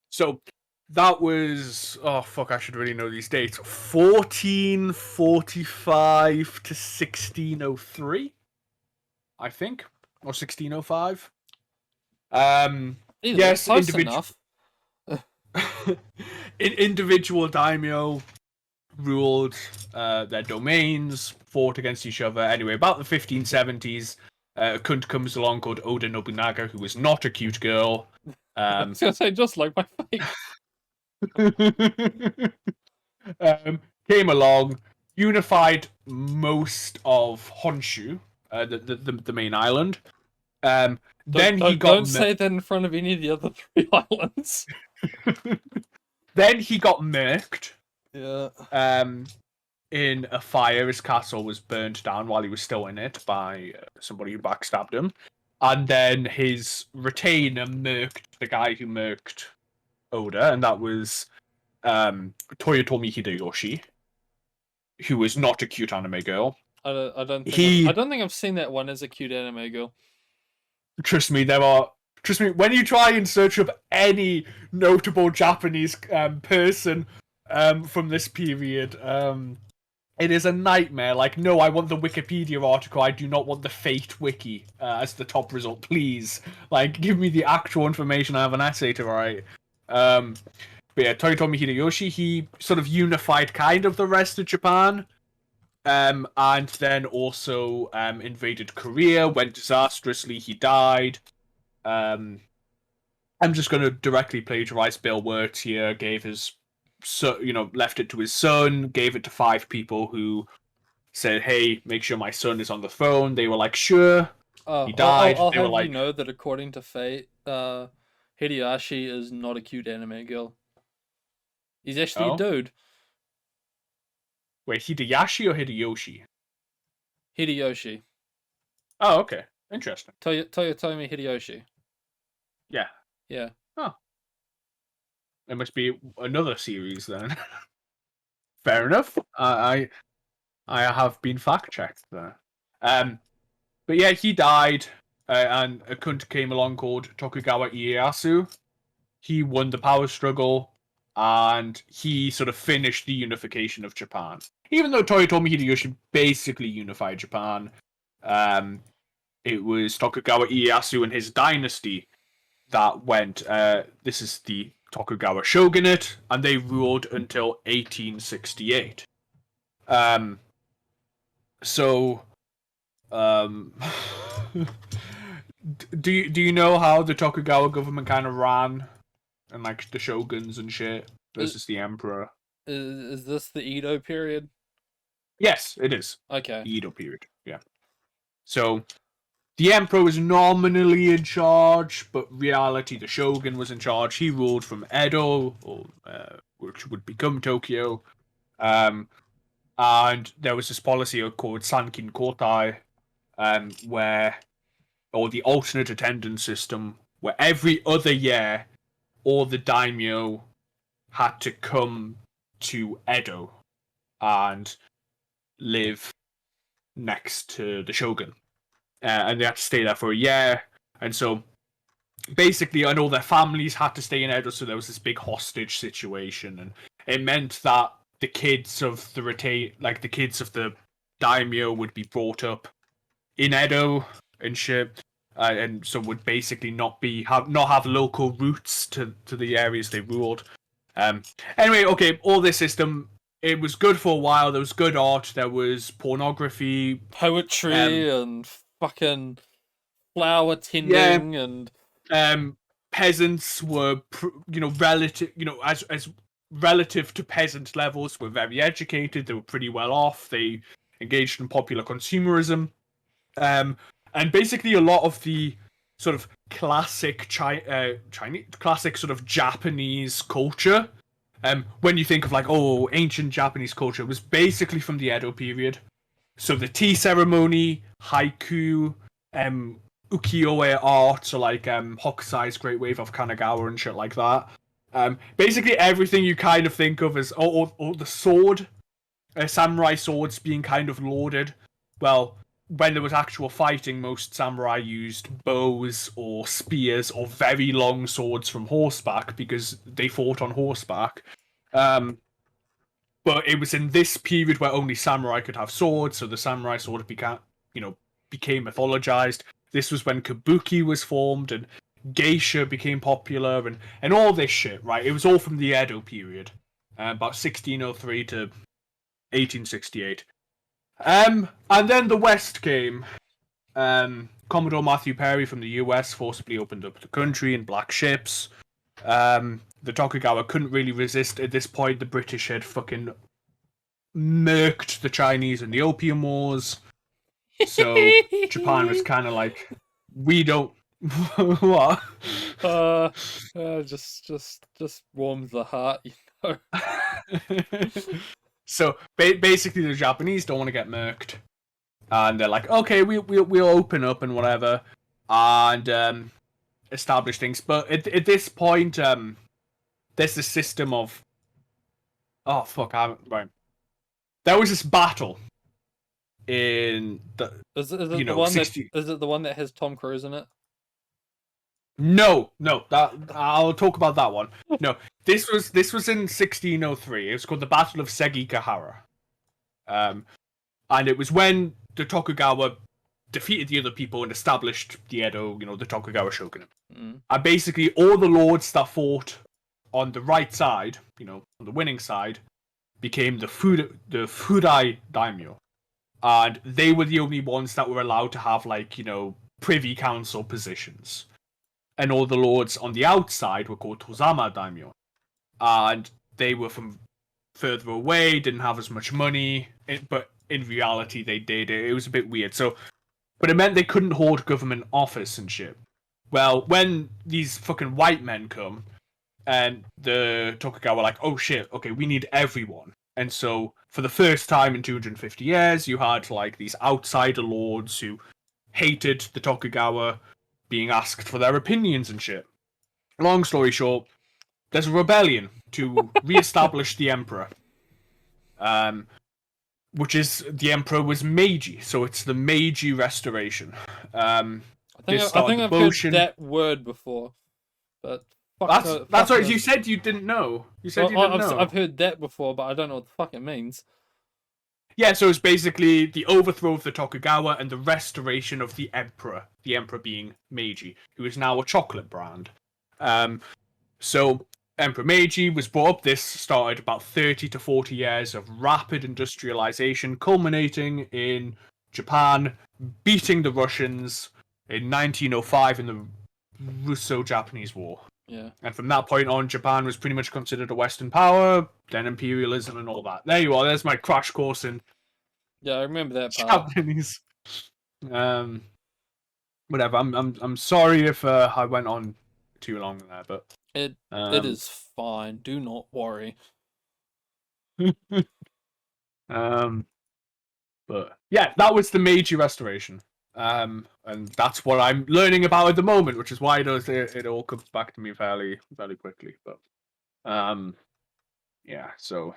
So that was, oh fuck, I should really know these dates. 1445 to 1603, I think, or 1605. Either way, Yes, close enough. Individual daimyo ruled their domains, fought against each other. Anyway, about the 1570s, a cunt comes along called Oda Nobunaga, who was not a cute girl. I was gonna say just like my face. Came along, unified most of Honshu, the main island. Then he got Don't say that in front of any of the other three islands. then he got murked. Yeah. In a fire. His castle was burned down while he was still in it by somebody who backstabbed him. And then his retainer murked the guy who murked Oda, and that was Toyotomi Hideyoshi, who was not a cute anime girl. I don't think I've seen that one as a cute anime girl. Trust me, when you try and search up any notable Japanese person from this period, it is a nightmare. Like, no, I want the Wikipedia article. I do not want the Fate wiki as the top result, please. Like, give me the actual information. I have an essay to write. But yeah, Toyotomi Hideyoshi, he sort of unified kind of the rest of Japan. And then also invaded Korea, went disastrously, he died. I'm just going to directly plagiarize Bill Wirtz here, left it to his son, gave it to 5 people who said, hey, make sure my son is on the throne. They were like, sure. He died. I'll They were have like, you know that according to fate, Hideyoshi is not a cute anime girl. He's actually a oh, dude. wait, Hideyoshi or Hideyoshi? Hideyoshi. Oh, okay. Interesting. Toyotomi Hideyoshi. Yeah. Yeah. Oh. It must be another series then. Fair enough. I have been fact checked there. But yeah, he died, and a cunt came along called Tokugawa Ieyasu. He won the power struggle, and he sort of finished the unification of Japan. Even though Toyotomi Hideyoshi basically unified Japan, it was Tokugawa Ieyasu and his dynasty that went. This is the Tokugawa Shogunate, and they ruled until 1868. So, um, do you know how the Tokugawa government kind of ran, and like the shoguns and shit versus the emperor? Is this the Edo period? Yes, it is. Okay. The Edo period. Yeah. So the emperor was nominally in charge, but reality, the shogun was in charge. He ruled from Edo, which would become Tokyo. And there was this policy called Sankin Kotai, or the alternate attendance system, where every other year, all the daimyo had to come to Edo and live next to the shogun. And they had to stay there for a year. And so, basically, and all their families had to stay in Edo, so there was this big hostage situation. And it meant that the kids of the kids of the daimyo would be brought up in Edo and shit, and so would basically not have local roots to the areas they ruled. Anyway, okay, all this system, it was good for a while. There was good art. There was pornography, Poetry and fucking flower tending and peasants were relative as relative to peasant levels were very educated. They were pretty well off. They engaged in popular consumerism. And basically a lot of the sort of classic classic sort of Japanese culture, when you think of like, ancient Japanese culture, was basically from the Edo period. So the tea ceremony, haiku, ukiyo-e art, so like Hokusai's Great Wave of Kanagawa and shit like that. Basically everything you kind of think of as, or the sword, samurai swords being kind of lauded. Well, when there was actual fighting, most samurai used bows or spears or very long swords from horseback because they fought on horseback. But it was in this period where only samurai could have swords, so the samurai sword became mythologized. This was when kabuki was formed and geisha became popular and all this shit, right? It was all from the Edo period, about 1603 to 1868. And then the West came. Commodore Matthew Perry from the US forcibly opened up the country in black ships. The Tokugawa couldn't really resist at this point. The British had fucking murked the Chinese in the Opium Wars. So Japan was kind of like, we don't. What? Just warms the heart, you know. So basically, the Japanese don't want to get murked, and they're like, okay, we'll open up and whatever, and establish things. But at this point, there's this system of, oh fuck, right. There was this battle in the Is it the one that has Tom Cruise in it? No, that I'll talk about that one. No, this was in 1603. It was called the Battle of Segie Kahara. And it was when the Tokugawa defeated the other people and established the Edo, the Tokugawa Shogunate. And basically all the lords that fought on the right side, on the winning side, became the Furai daimyo, and they were the only ones that were allowed to have privy council positions, and all the lords on the outside were called Tozama daimyo, and they were from further away, didn't have as much money, but in reality they did. It was a bit weird. But it meant they couldn't hold government office and shit. Well, when these fucking white men come, and the Tokugawa were like, oh shit, okay, we need everyone. And so, for the first time in 250 years, you had these outsider lords who hated the Tokugawa being asked for their opinions and shit. Long story short, there's a rebellion to re-establish the emperor. Which is, the emperor was Meiji, so it's the Meiji Restoration. I think I've heard that word before, but that's right. You said you didn't know. You said you didn't know. I've heard that before, but I don't know what the fuck it means. Yeah, so it's basically the overthrow of the Tokugawa and the restoration of the emperor. The emperor being Meiji, who is now a chocolate brand. So Emperor Meiji was brought up. This started about 30 to 40 years of rapid industrialization, culminating in Japan beating the Russians in 1905 in the Russo-Japanese War. Yeah. And from that point on, Japan was pretty much considered a Western power, then imperialism and all that. There you are. There's my crash course in I remember that part. Japanese. Whatever. I'm sorry if I went on too long there, but it is fine. Do not worry. But yeah, that was the Meiji Restoration. And that's what I'm learning about at the moment, which is why it all comes back to me fairly quickly. But yeah, so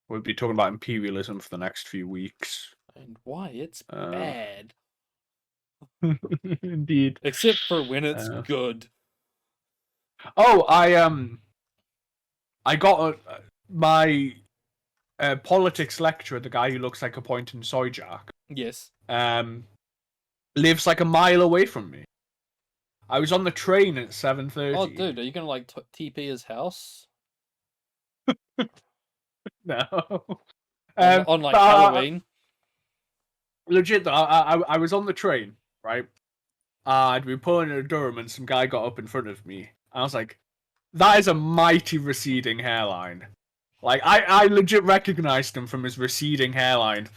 we'll be talking about imperialism for the next few weeks. And why it's bad. Indeed. Except for when it's good. Oh, I got my politics lecturer, the guy who looks like a point in soy jack. Yes. Lives like a mile away from me. I was on the train at 7:30. Oh, dude, are you gonna TP his house? No. On Halloween. Legit though, I was on the train, right? And we were pulling into Durham, and some guy got up in front of me. I was like, "That is a mighty receding hairline." I legit recognized him from his receding hairline.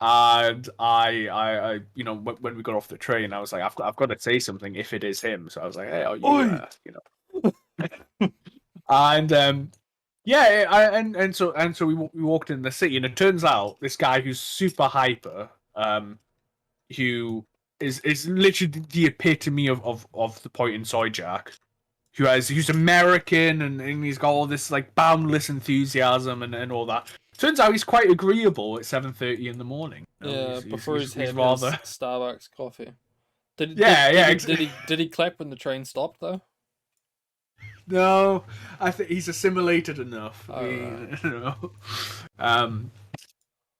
And I when we got off the train, I was like, I've got to say something if it is him. So I was like, hey, are you, and yeah, and so we walked in the city, and it turns out this guy who's super hyper, who is literally the epitome of the point in soy jack, who's American and he's got all this boundless enthusiasm and all that. Turns out he's quite agreeable at 7:30 in the morning. Yeah, before he's having rather his Starbucks coffee. Did he clap when the train stopped though? No, I think he's assimilated enough. Right.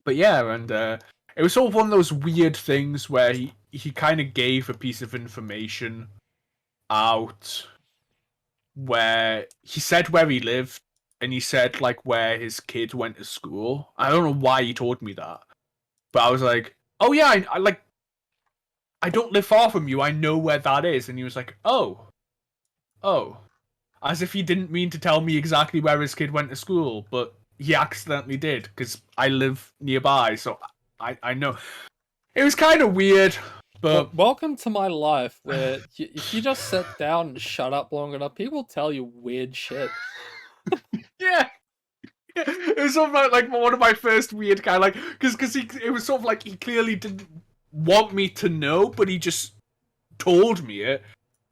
But yeah, and it was sort of one of those weird things where he kind of gave a piece of information out where he said where he lived, and he said where his kid went to school. I don't know why he told me that, but I was like, oh yeah, I don't live far from you. I know where that is. And he was like, oh, as if he didn't mean to tell me exactly where his kid went to school, but he accidentally did because I live nearby, so I know. It was kind of weird. But welcome to my life, where if you just sit down and shut up long enough, people tell you weird shit. Yeah. It was sort of like one of my first weird kind of because it was sort of he clearly didn't want me to know, but he just told me it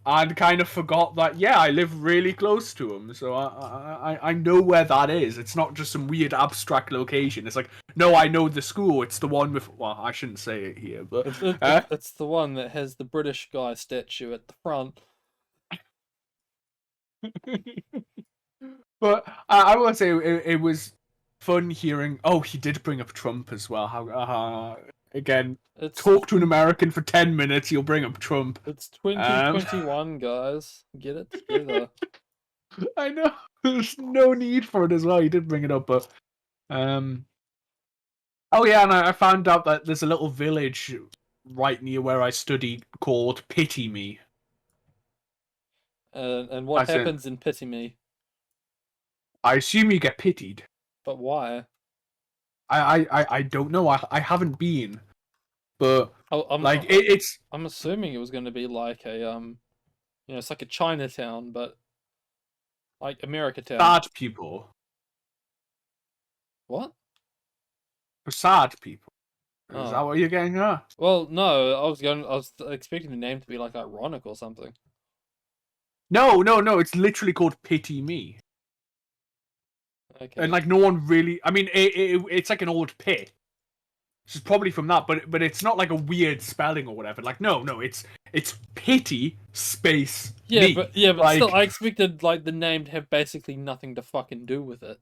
and kind of forgot that I live really close to him, so I know where that is. It's not just some weird abstract location. It's no, I know the school. It's the one with, well, I shouldn't say it here, but it's the one that has the British guy statue at the front. But I will say it was fun hearing. Oh, he did bring up Trump as well. How again? Talk to an American for 10 minutes, you'll bring up Trump. It's 2021, guys. Get it together. I know. There's no need for it as well. You did bring it up, but oh yeah, and I found out that there's a little village right near where I studied called Pity Me. And what As in, happens in Pity Me? I assume you get pitied. But why? I don't know. I haven't been, but Oh, like it's I'm assuming it was going to be like a it's like a Chinatown, but like America Town. sad people. What? For sad people. Is that Oh, what you're getting at? well, no. I was expecting the name to be like ironic or something. No. It's literally called Pity Me, Okay. and like no one really. I mean, it's like an old pit. This is probably from that, but it's not like a weird spelling or whatever. Like no, it's pity space me. Yeah, but still, Like I expected like the name to have basically nothing to fucking do with it.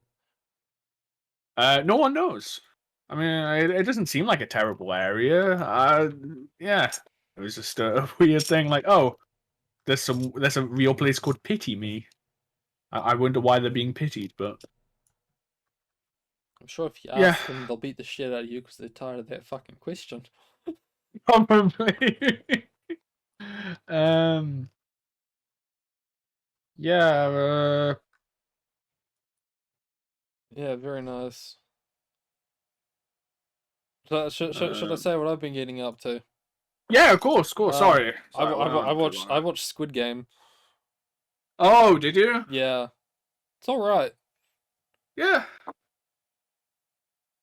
no one knows. I mean, it doesn't seem like a terrible area. Yeah, it was just a weird thing. Like, oh, there's a real place called Pity Me. I wonder why they're being pitied, but I'm sure if you yeah, ask them, they'll beat the shit out of you because they're tired of that fucking question. probably. um, yeah. Yeah, very nice. So, should I Uh, say what I've been getting up to? yeah, of course. Um, Sorry, I went on too long. I watched Squid Game. Oh, did you? Yeah, it's all right. Yeah.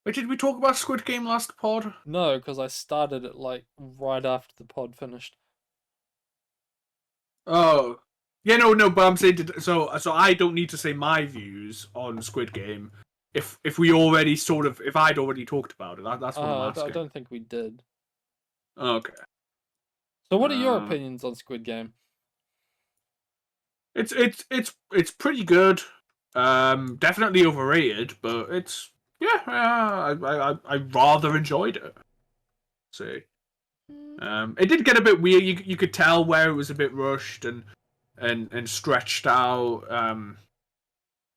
Wait, did we talk about Squid Game last pod? No, because I started it like right after the pod finished. Oh, yeah, no. But I'm saying so. I don't need to say my views on Squid Game if we already if I'd already talked about it. That's what I'm I asking. don't think we did. Okay. So, what are your Uh, opinions on Squid Game? it's pretty good. Definitely overrated, but it's yeah. I rather enjoyed it. See. It did get a bit weird. You could tell where it was a bit rushed and stretched out.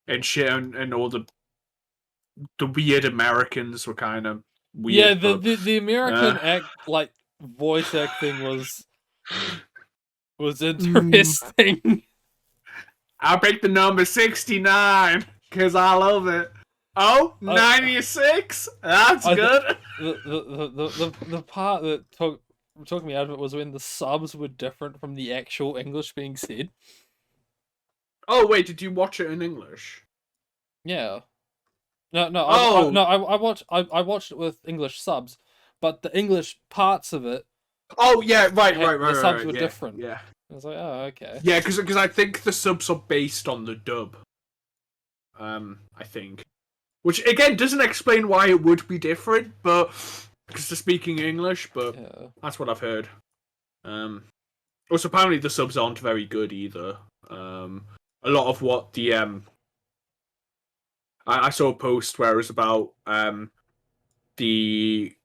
And shit, and all the weird Americans were kind of Yeah, weird, but the American uh, act like voice acting was mm, interesting. I'll pick the number 69 because I love it. Oh, I 96? That's I th- good. the part that took me out of it was when the subs were different from the actual English being said. Oh wait, did you watch it in English? Yeah. No, Oh, I watched it with English subs, but the English parts of it oh yeah, the subs were yeah, different. yeah, I was like, oh, okay. yeah, because I think the subs are based on the dub. I think, which again doesn't explain why it would be different, but because they're speaking English, but Yeah. that's what I've heard. Also, apparently the subs aren't very good either. A lot of what the I saw a post where it was about the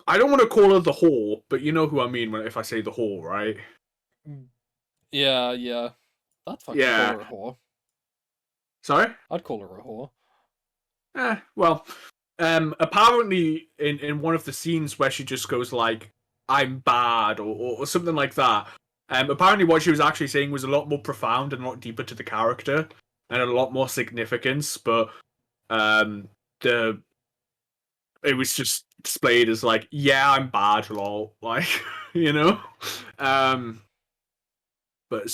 I don't want to call her the whore, but you know who I mean if I say the whore, right? Yeah. I'd fucking call Yeah. her a whore. Sorry. I'd call her a whore. Well, apparently in one of the scenes where she just goes like, "I'm bad" or something like that. Apparently what she was actually saying was a lot more profound and a lot deeper to the character and a lot more significance, but the it was just displayed as like, yeah, I'm bad, lol, like you know. Um, but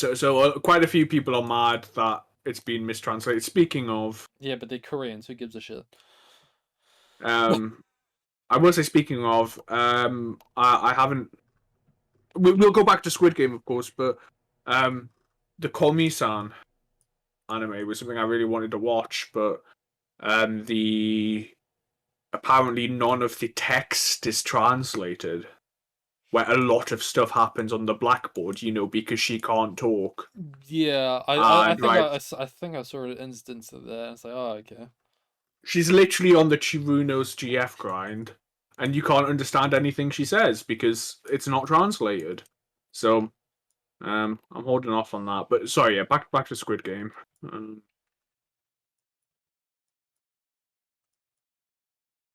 quite a few people are mad that it's been mistranslated. Speaking of, Yeah, but they're Koreans. Who gives a shit? um, I will say, speaking of, I haven't. We'll go back to Squid Game, of course, but the Komi-san anime was something I really wanted to watch, but the apparently none of the text is translated. Where a lot of stuff happens on the blackboard, because she can't talk. Yeah, And right, I think I saw an instance of that. It's like, oh, okay. she's literally on the Chiruno's GF grind, and you can't understand anything she says because it's not translated. So, I'm holding off on that. But sorry, yeah, back to Squid Game. Um,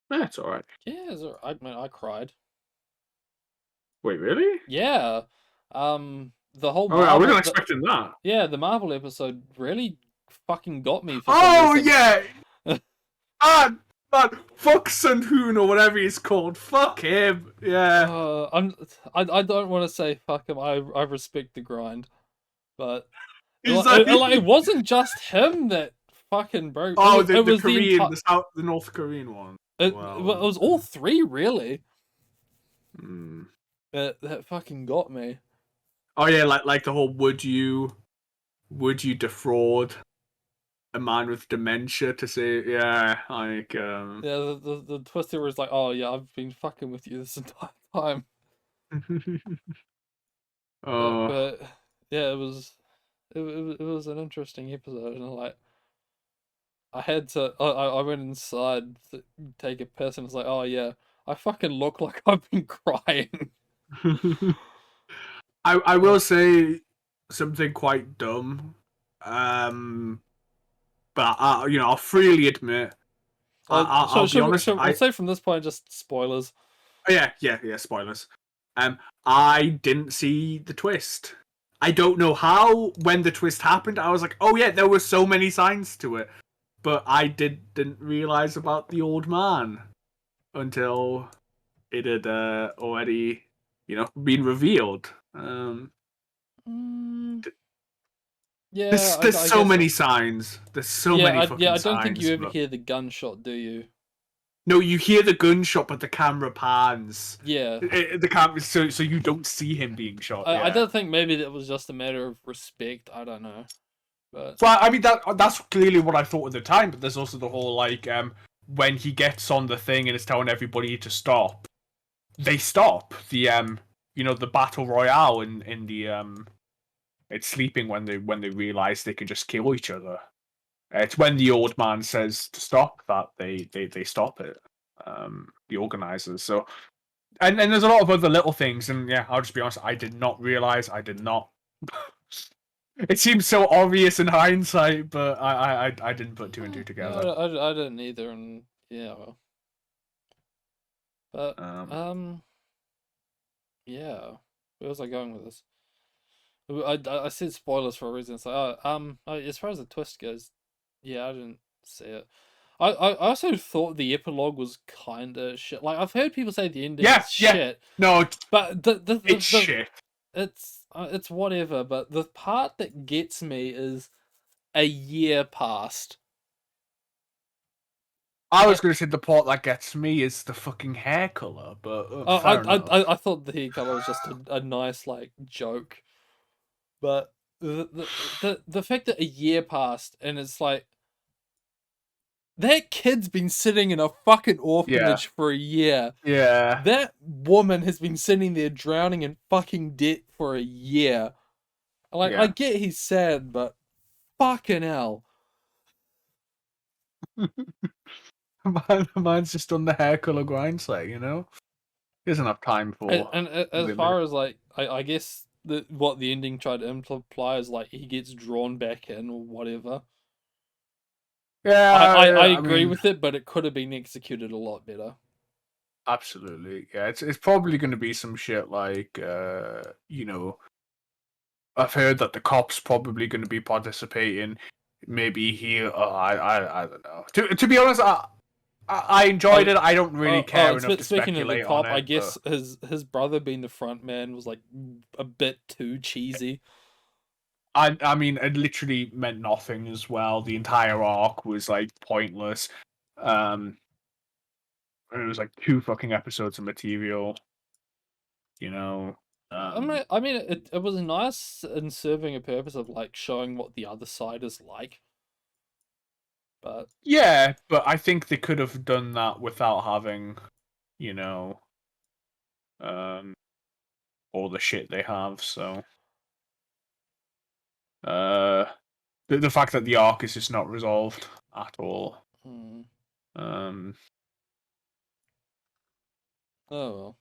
That's all right. Yeah, I mean, I cried. Wait, really? Yeah. The whole Oh, I wasn't Marvel, expecting that. yeah, the Marvel episode really fucking got me for some Oh reason. yeah, ah, that fuck Sun Hoon or whatever he's called. Fuck him. Yeah. I don't want to say fuck him. I respect the grind, but He's like, it wasn't just him that fucking broke. oh, It the was the Korean, entire. the North Korean one. It Well, was all three really hmm. that fucking got me. Oh yeah, like the whole would you defraud a man with dementia to say yeah like Yeah, the twist there was like, oh yeah, I've been fucking with you this entire time. oh But yeah, it was an interesting episode, and like I had to I went inside to take a piss, and it's like, oh yeah, I fucking look like I've been crying. I will say something quite dumb but I'll freely admit I'll be honest We'll say from this point just spoilers. yeah spoilers. I didn't see the twist. I don't know how when the twist happened. I was like, oh yeah, there were so many signs to it, but I didn't realize about the old man until it had already, been revealed. Mm, There's yeah, there's I so guess. many signs. There's so many Yeah, fucking I don't think you signs. ever But hear the gunshot, do you? no, you hear the gunshot, but the camera pans. Yeah. The camera, so you don't see him being shot. I Yeah. don't think maybe that was just a matter of respect. I don't know, but Well, I mean that's clearly what I thought at the time. But there's also the whole like when he gets on the thing and is telling everybody to stop, they stop. The battle royale in the it's sleeping when they realize they can just kill each other. It's when the old man says to stop that they stop it. The organizers. So and there's a lot of other little things. And yeah, I'll just be honest. I did not realize. I did not. It seems so obvious in hindsight, but I didn't put two and two together. I didn't either, and yeah, well, but Um, yeah, where was I going with this? I said spoilers for a reason. So as far as the twist goes, yeah, I didn't see it. I also thought the epilogue was kind of shit. Like I've heard people say the ending yeah, is yeah. shit, No, but it's shit. it's whatever. But the part that gets me is a year past. I was going to say the part that gets me is the fucking hair color, but fair enough. I thought the hair color was just a nice like joke, but the fact that a year passed and it's like that kid's been sitting in a fucking Yeah, orphanage for a year. yeah, That woman has been sitting there drowning in fucking debt for a year. Like I yeah. get he's sad, but fucking hell. Mine's just on the hair color grind site, He doesn't have time for And as women. far as like I guess what the ending tried to imply is like he gets drawn back in or whatever. Yeah, I I agree mean, with it, but it could have been executed a lot better. absolutely. Yeah, it's probably going to be some shit like, I've heard that the cops probably going to be participating. Maybe he, I don't know. To be honest, I enjoyed Oh, it. I don't really care enough to speaking of the speculate on cop, I it, but guess his brother being the front man was like a bit too cheesy. I mean, it literally meant nothing as well. The entire arc was like pointless. Um, and it was like 2 fucking episodes of material. You know. Um, I mean, it was nice in serving a purpose of like showing what the other side is like, but yeah, but I think they could have done that without having, you know, um, all the shit they have. So, uh, the fact that the arc is just not resolved at all. hmm. Um, Oh well.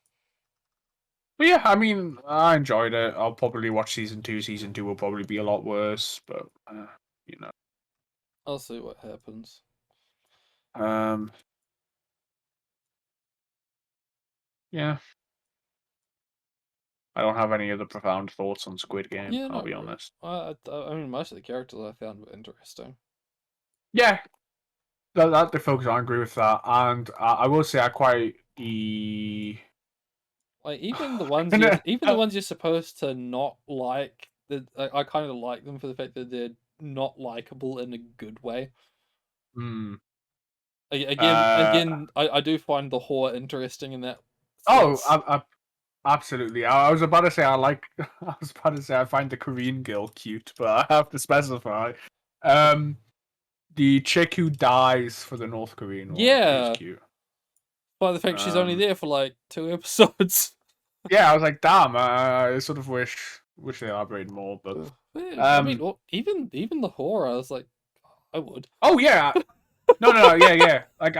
but yeah, I mean, I enjoyed it. I'll probably watch season 2. Season 2 will probably be a lot worse, but you know. I'll see what happens. Yeah. I don't have any other profound thoughts on Squid Game, Yeah, I'll not be really. honest. I mean, most of the characters I found were interesting. Yeah, that the folks I agree with that, and I will say I quite Like even the ones you're supposed to not like, I kind of like them for the fact that they're not likable in a good way. Hmm. Uh, Again, I do find the whore interesting in that oh, sense. absolutely. I was about to say I like. I was about to say I find the Korean girl cute, but I have to specify. Um, the chick who dies for the North Korean one, she's Yeah, cute. by the fact she's only Um, there for like 2 episodes. yeah, I was like, damn. I sort of wish they elaborated more, but Yeah, I mean, um, well, even the whore, I was like, I would. oh yeah, no, yeah, yeah. Like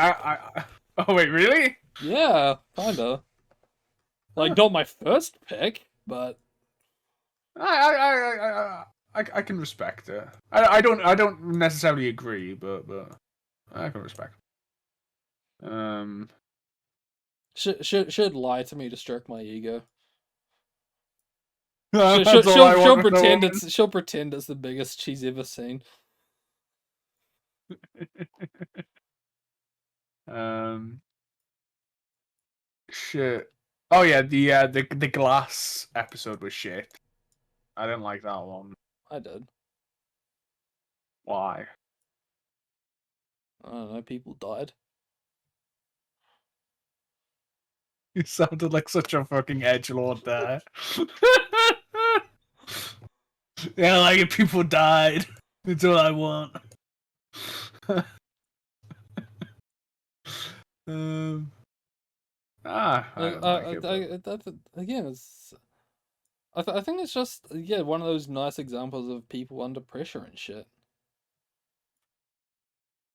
oh wait, really? Yeah, kinda. Like Huh. not my first pick, but I can respect it. I don't necessarily agree, but I can respect. should lie to me to stroke my ego. That's all I want She'll with a pretend woman. it's the biggest she's ever seen. Um, shit. Oh yeah, the glass episode was shit. I didn't like that one. I did. Why? I don't know. People died. You sounded like such a fucking edgelord there. Yeah, like if people died. That's all I want. um. I don't like it, but Again, I think it's just one of those nice examples of people under pressure and shit.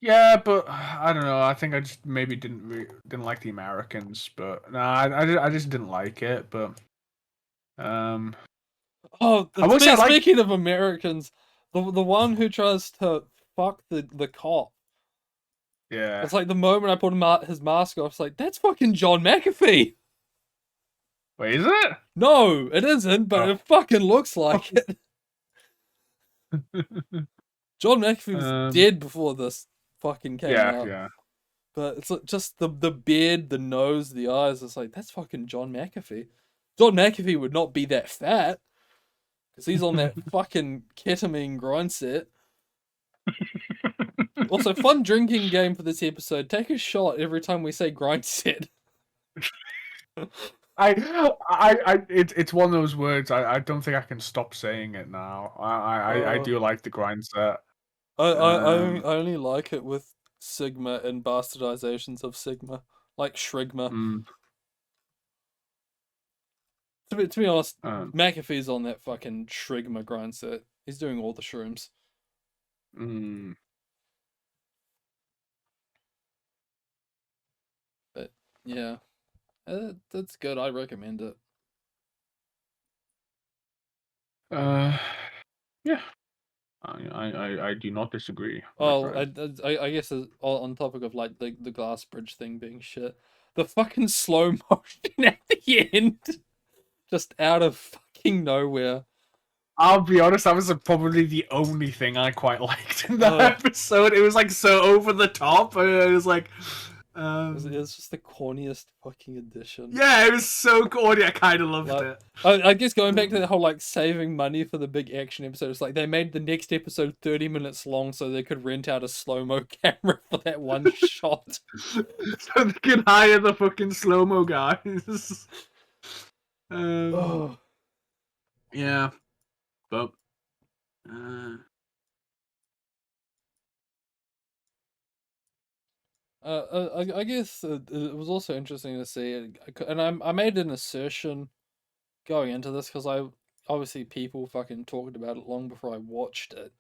yeah, but I don't know. I think I just maybe didn't like the Americans, but no, I just didn't like it. But um, Oh, I will say I like. speaking of Americans, the one who tries to fuck the cop. Yeah, It's like the moment I put his mask off, it's like that's fucking John McAfee. wait, is it? No, it isn't, but Oh, it fucking looks like it. John McAfee was um, dead before this fucking came yeah, out. yeah. But it's like just the beard, the nose, the eyes. It's like that's fucking John McAfee. John McAfee would not be that fat because he's on that fucking ketamine grind set. Also, fun drinking game for this episode. Take a shot every time we say grind set. It's one of those words. I don't think I can stop saying it now. I Uh, do like the grind set. I only like it with Sigma and bastardizations of Sigma, like Shrigma. Mm, To be honest, um, McAfee's on that fucking Shrigma grind set. He's doing all the shrooms. mm. But yeah, that's good. I recommend it. Uh, yeah. I do not disagree, my Oh, friend. I guess on topic of like the glass bridge thing being shit, the fucking slow motion at the end, just out of fucking nowhere. I'll be honest, that was probably the only thing I quite liked in that Uh, episode. It was like so over the top. It was like, it was just the corniest fucking addition. yeah, it was so corny. I kind of loved Like, it. I guess going back to the whole like saving money for the big action episode, it's like they made the next episode 30 minutes long so they could rent out a slow mo camera for that one shot. So they can hire the fucking slow mo guys. Um, Oh. yeah, but uh, I guess it was also interesting to see, and I made an assertion going into this because I obviously people fucking talked about it long before I watched it,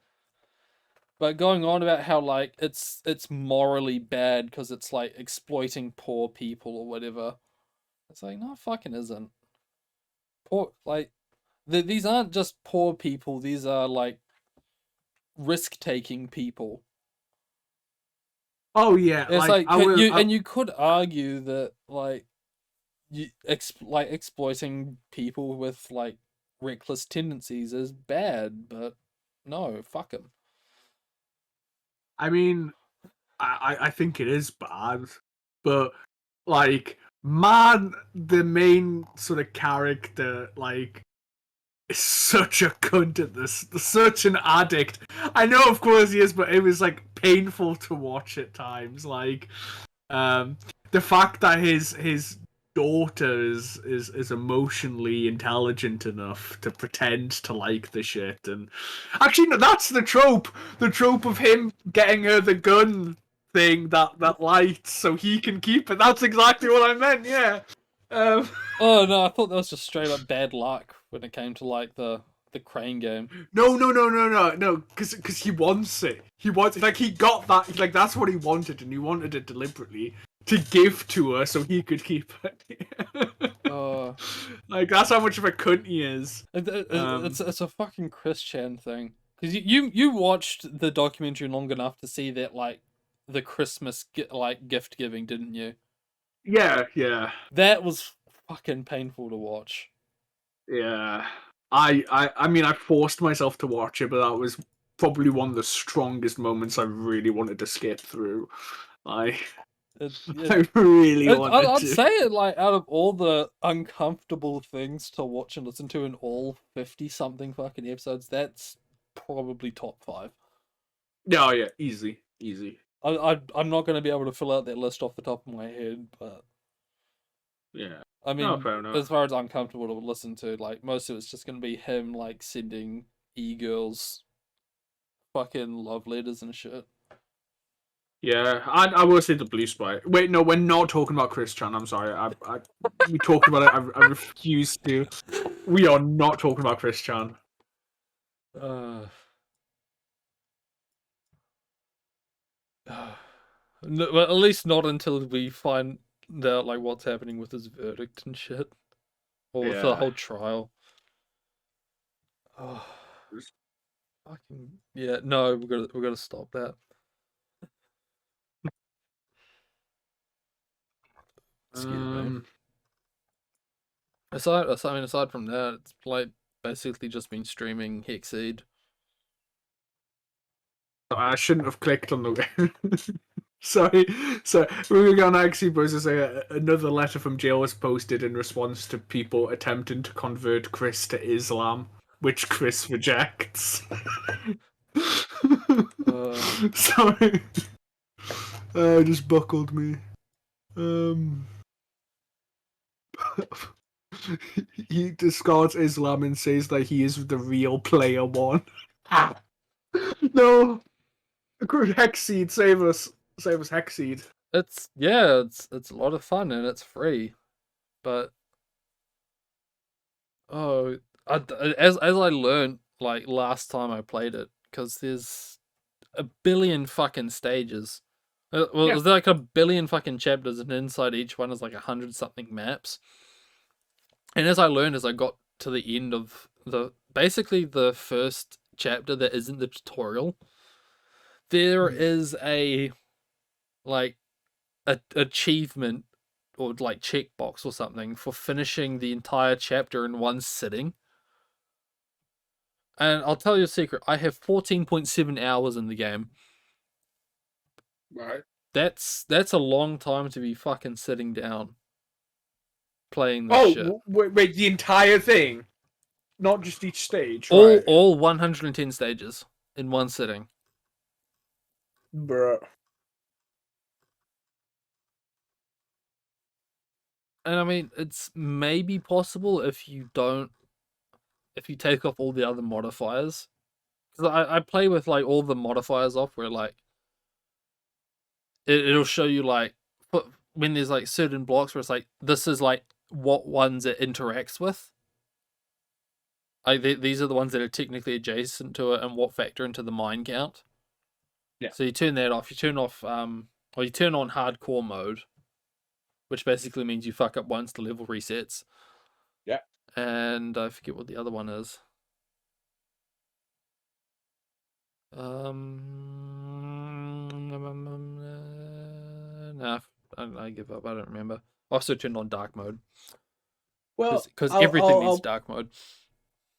but going on about how like it's morally bad because it's like exploiting poor people or whatever. It's like no, it fucking isn't. Poor like these aren't just poor people. These are like risk taking people. Oh yeah, It's like like I will. you could argue that like like exploiting people with like reckless tendencies is bad, but no, fuck him. I mean, I think it is bad, but like, man, the main sort of character, like, is such a cunt at this, such an addict. I know, of course, he is, but it was like painful to watch at times. Like, um, the fact that his daughter is emotionally intelligent enough to pretend to like the shit, and actually, no, that's the trope of him getting her the gun thing that lights so he can keep it. That's exactly what I meant. Yeah. Um, Oh no, I thought that was just straight up bad luck when it came to like the crane game. no, because he wants it. He wants like he got that. Like that's what he wanted, and he wanted it deliberately to give to her so he could keep it. Uh, Like that's how much of a cunt he is. it's a fucking Chris Chan thing because you watched the documentary long enough to see that like the Christmas like gift giving, didn't you? Yeah. That was fucking painful to watch. Yeah. I mean, I forced myself to watch it, but that was probably one of the strongest moments I really wanted to skip through. I It, I really wanted I'd to. say it like out of all the uncomfortable things to watch and listen to in all 50 something fucking episodes, that's probably top five. No, yeah, easy. I'm not going to be able to fill out that list off the top of my head, but Yeah. I No, mean, fair enough. as far as uncomfortable to listen to, like most of it's just going to be him like sending e-girls fucking love letters and shit. Yeah, I will say the Blue Spy. Wait, no, we're not talking about Chris Chan. I'm sorry. We talked about it. I refuse to. We are not talking about Chris Chan. Uh, no, well, at least not until we find out like what's happening with his verdict and shit, or with the Yeah. whole trial. Oh, fucking yeah! No, we gotta stop that. Excuse me. Um, Aside from that, it's like basically just been streaming Hexseed. I shouldn't have clicked on the. Sorry. So we were going to actually supposed to say another letter from jail was posted in response to people attempting to convert Chris to Islam, which Chris rejects. Uh, Sorry. Just buckled me. Um, he discards Islam and says that he is the real player one. No, Hexseed, save us, Hexseed. it's a lot of fun and it's free, but oh, as I learned like last time I played it, because there's a billion fucking stages. Well, Yeah, there's like a billion fucking chapters, and inside each one is like 100 something maps. And as I learned, as I got to the end of basically the first chapter that isn't the tutorial, there is a like a achievement or like checkbox or something for finishing the entire chapter in one sitting. And I'll tell you a secret, I have 14.7 hours in the game. right. That's a long time to be fucking sitting down playing this shit. Oh, wait, the entire thing, not just each stage, right? All 110 stages in one sitting. Bruh. And I mean, it's maybe possible if you take off all the other modifiers. Because I play with like all the modifiers off, where like it'll show you like when there's like certain blocks where it's like this is like what ones it interacts with. Like these are the ones that are technically adjacent to it and what factor into the mine count. Yeah. So you turn that off. You turn off or you turn on hardcore mode, which basically means you fuck up once the level resets. Yeah. And I forget what the other one is. Nah, I give up. I don't remember. I also turned on dark mode Well, because everything needs dark mode.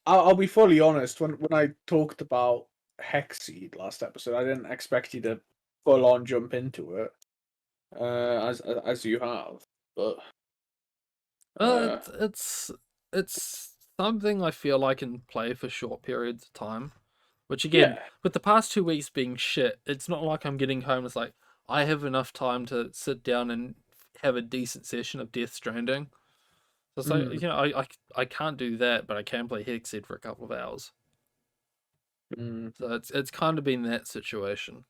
I'll be fully honest. When I talked about Hexseed last episode, I didn't expect you to full on jump into it, as you have. But It's something I feel I can play for short periods of time. Which again, yeah, with the past 2 weeks being shit, it's not like I'm getting home. It's like I have enough time to sit down and have a decent session of Death Stranding. So it's like, mm, I can't do that, but I can play Hexed for a couple of hours. mm. So it's kind of been that situation.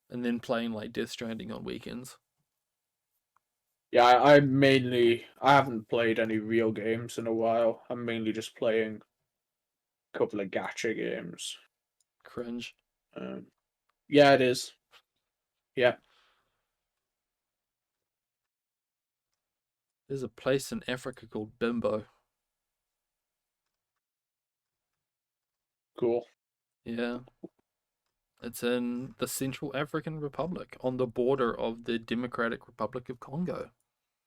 And then playing like Death Stranding on weekends. Yeah, I haven't played any real games in a while. I'm mainly just playing a couple of gacha games. Cringe. Yeah, it is. Yeah, There's a place in Africa called Bimbo. cool. Yeah. It's in the Central African Republic on the border of the Democratic Republic of Congo.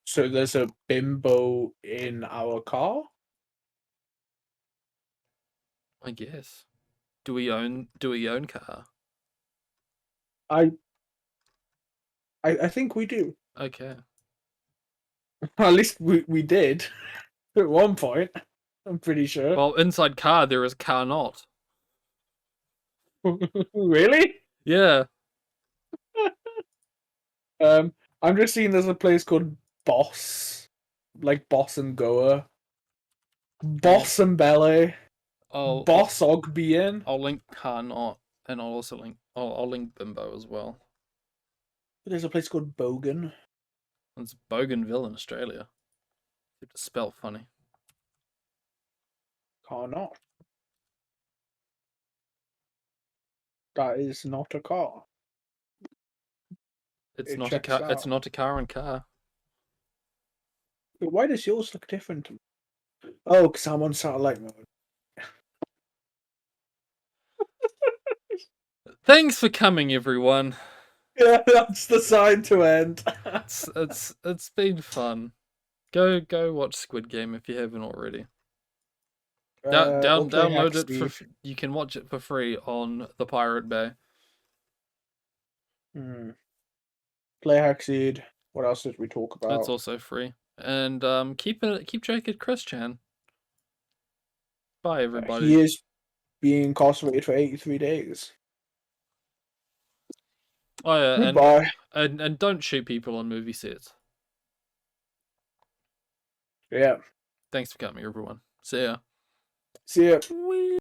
So there's a bimbo in our car. I guess. Do we own Kahara? I I think we do. Okay. At least we did at one point. I'm pretty sure. Well, inside car there is car not. Really? Yeah. I'm just seeing there's a place called Boss, like Boss and Goa, Okay. Boss and Belly, I'll I'll, Boss Ogbien. I'll link car not, and I'll also link I'll link Bimbo as well. There's a place called Bogan. It's Bougainville in Australia. It's spelled funny. Car not. That is not a car. It's It not a checks car. It's out. not a car in car. But why does yours look different? Oh, because I'm on satellite mode. Thanks for coming, everyone. Yeah, that's the sign to end. It's been fun. Go watch Squid Game if you haven't already. Or play Download it for. Hexseed. You can watch it for free on the Pirate Bay. Play Hexseed. What else did we talk about? It's also free. And keep track at Chris Chan. Bye everybody. He is being incarcerated for 83 days. Oh yeah, Goodbye. and don't shoot people on movie sets. Yeah. Thanks for coming, everyone. See ya. See ya. Whee!